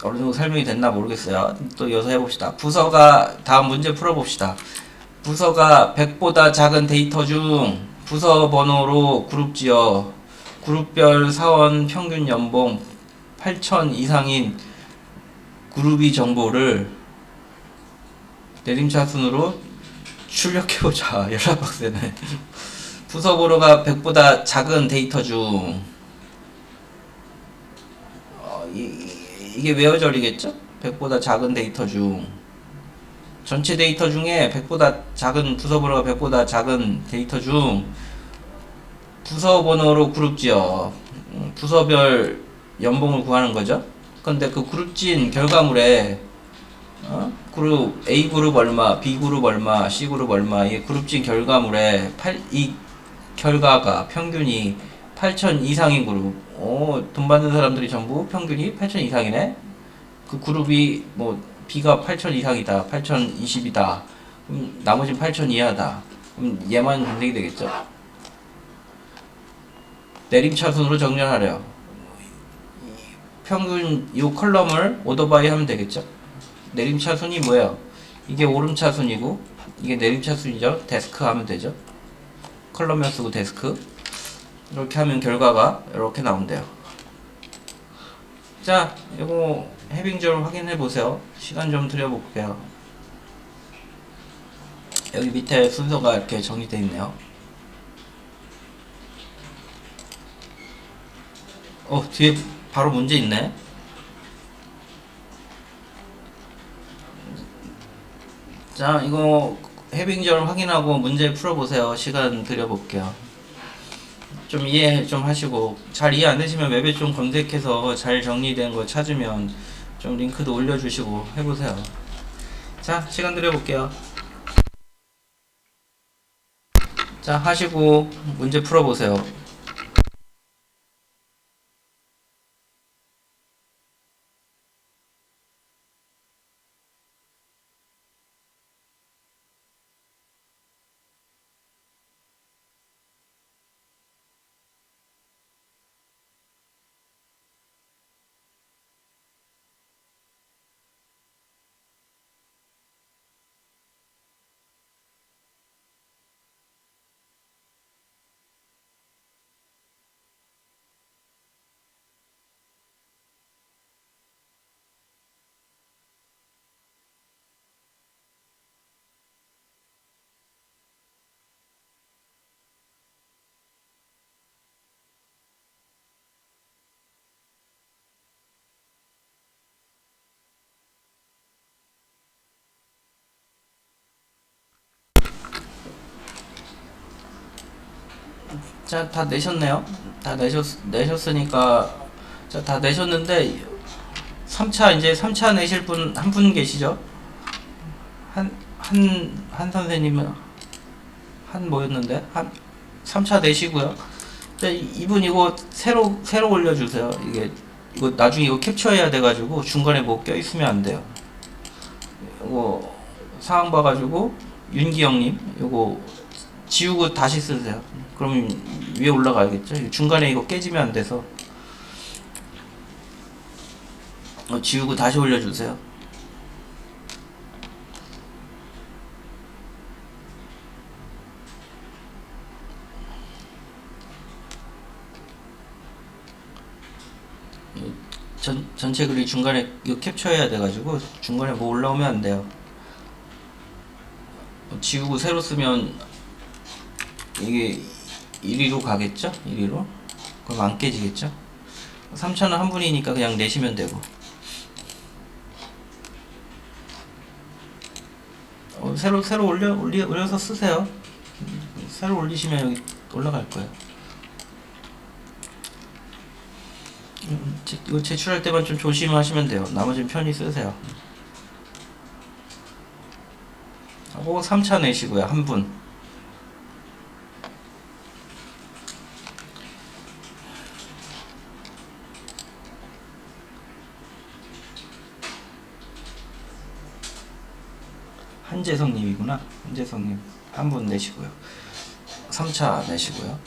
어느 정도 설명이 됐나 모르겠어요. 또 이어서 해봅시다. 부서가 다음 문제 풀어봅시다. 부서가 100보다 작은 데이터 중 부서 번호로 그룹 지어 그룹별 사원 평균 연봉 8,000 이상인 그룹이 정보를 내림차순으로 출력해보자. 연락 빡세네. 부서 번호가 100보다 작은 데이터 중 이게 외어절이겠죠? 100보다 작은 데이터 중 전체 데이터 중에 100보다 작은 부서 번호가 100보다 작은 데이터 중 부서 번호로 그룹 지어 부서별 연봉을 구하는 거죠. 근데 그 그룹 지은 결과물에 그룹 A 그룹 얼마, B 그룹 얼마, C 그룹 얼마 이 그룹 지은 결과물에 이 결과가 평균이 8천 이상인 그룹. 돈 받는 사람들이 전부 평균이 8천 이상이네. 그 그룹이 뭐 B가 8천 이상이다, 8,020이다. 나머지는 8천 이하다. 그럼 얘만 검색이 되겠죠. 내림차순으로 정렬하래요. 평균 이 컬럼을 오더바이 하면 되겠죠. 내림차순이 뭐예요? 이게 오름차순이고 이게 내림차순이죠. 데스크 하면 되죠. 컬럼명 쓰고 데스크. 이렇게 하면 결과가 이렇게 나온대요. 자, 이거 해빙절 확인해 보세요. 시간 좀 들여볼게요. 여기 밑에 순서가 이렇게 정리되어 있네요. 뒤에 바로 문제 있네. 자, 이거 해빙절 확인하고 문제 풀어보세요. 시간 들여볼게요. 좀 이해 좀 하시고, 잘 이해 안 되시면 웹에 좀 검색해서 잘 정리된 거 찾으면 좀 링크도 올려주시고 해보세요. 자, 시간 들여볼게요. 자, 하시고 문제 풀어보세요. 자, 다 내셨네요. 다 내셨으니까, 자, 다 내셨는데, 3차, 이제 3차 내실 분, 한 분 계시죠? 한 선생님은, 뭐였는데? 3차 내시고요. 자, 이분 이거 새로 올려주세요. 이거 나중에 이거 캡처해야 돼가지고, 중간에 뭐 껴있으면 안 돼요. 이거 상황 봐가지고, 윤기영님, 이거 지우고 다시 쓰세요. 그럼 위에 올라가야겠죠? 중간에 이거 깨지면 안 돼서 지우고 다시 올려주세요. 전체 글이 중간에 이거 캡처해야 돼가지고 중간에 뭐 올라오면 안 돼요. 지우고 새로 쓰면 이게 1위로 가겠죠? 1위로? 그럼 안 깨지겠죠? 3차는 한 분이니까 그냥 내시면 되고. 새로 올려서 쓰세요. 새로 올리시면 여기 올라갈 거예요. 이거 제출할 때만 좀 조심하시면 돼요. 나머지는 편히 쓰세요. 하고 3차 내시고요. 한 분. 한재성님이구나. 한재성님 한 분 내시고요. 3차 내시고요.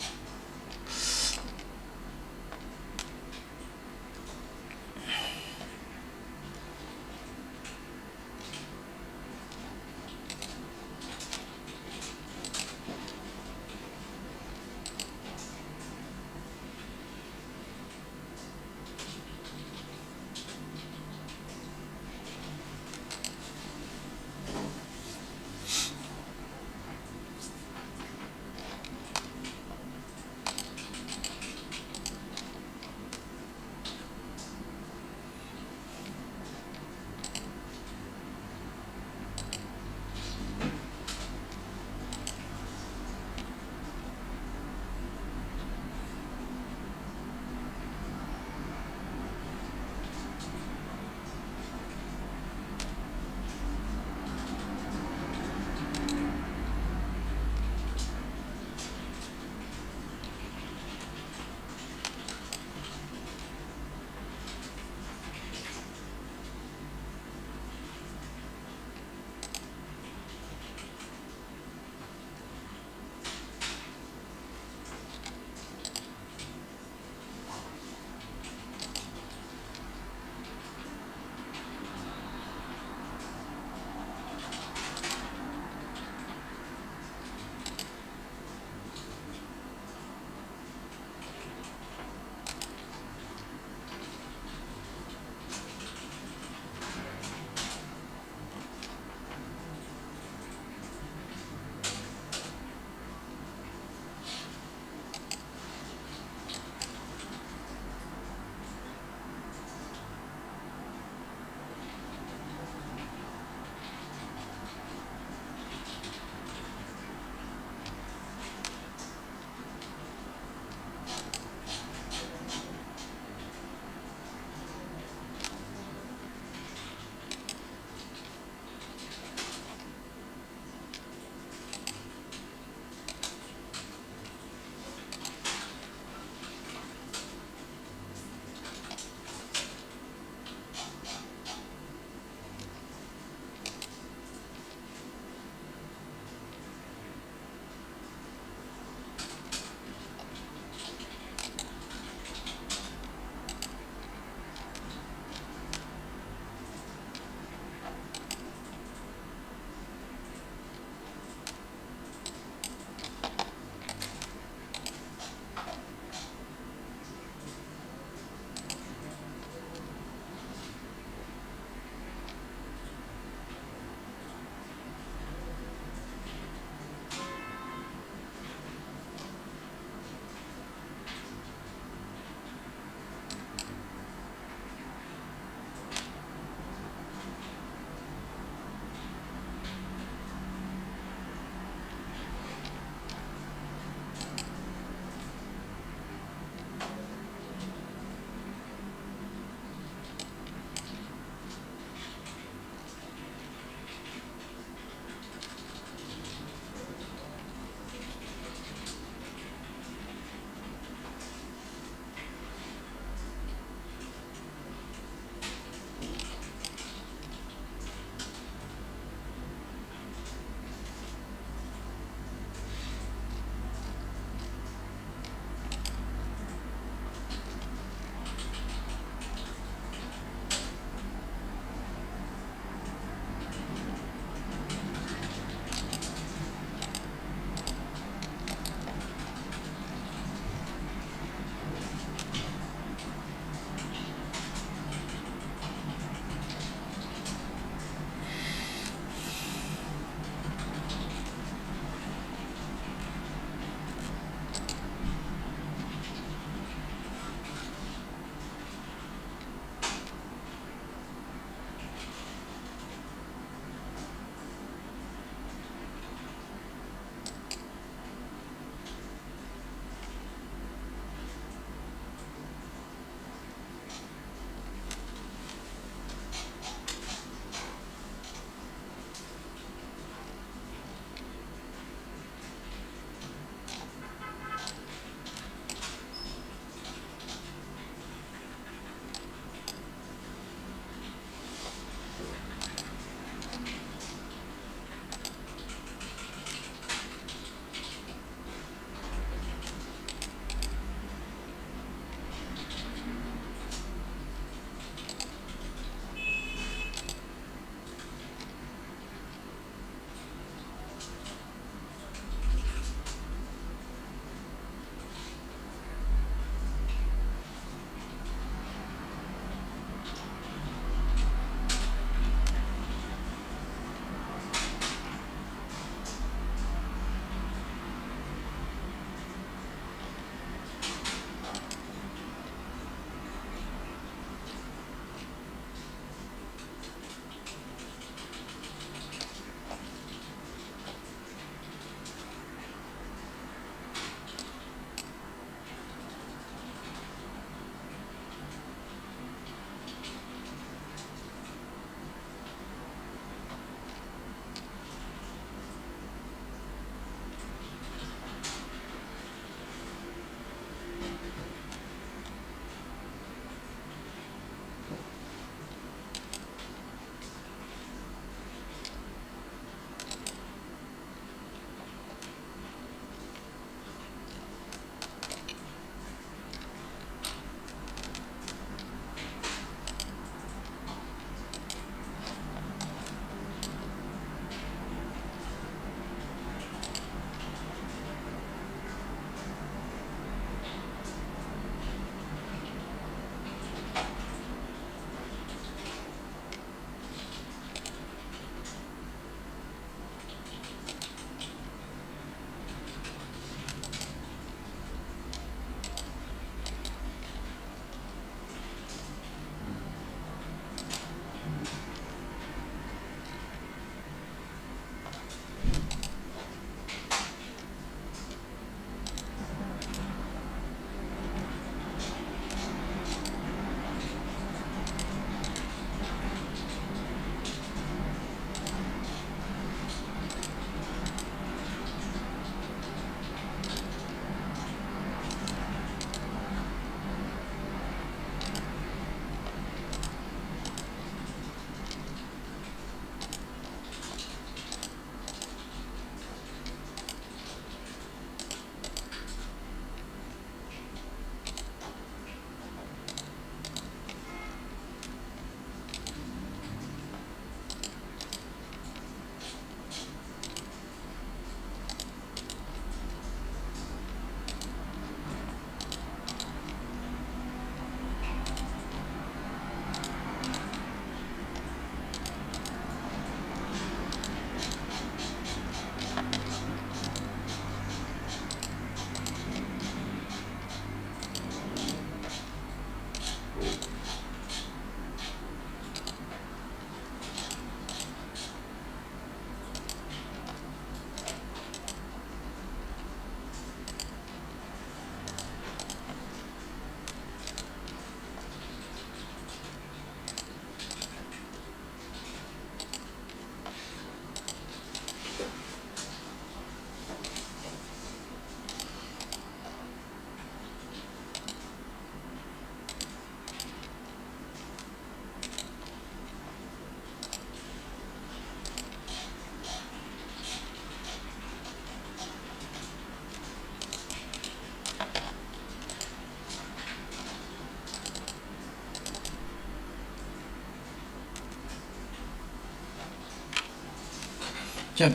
자,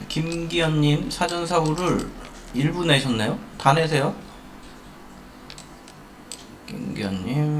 김기현님 사전사후를 일부 내셨네요. 다 내세요. 김기현님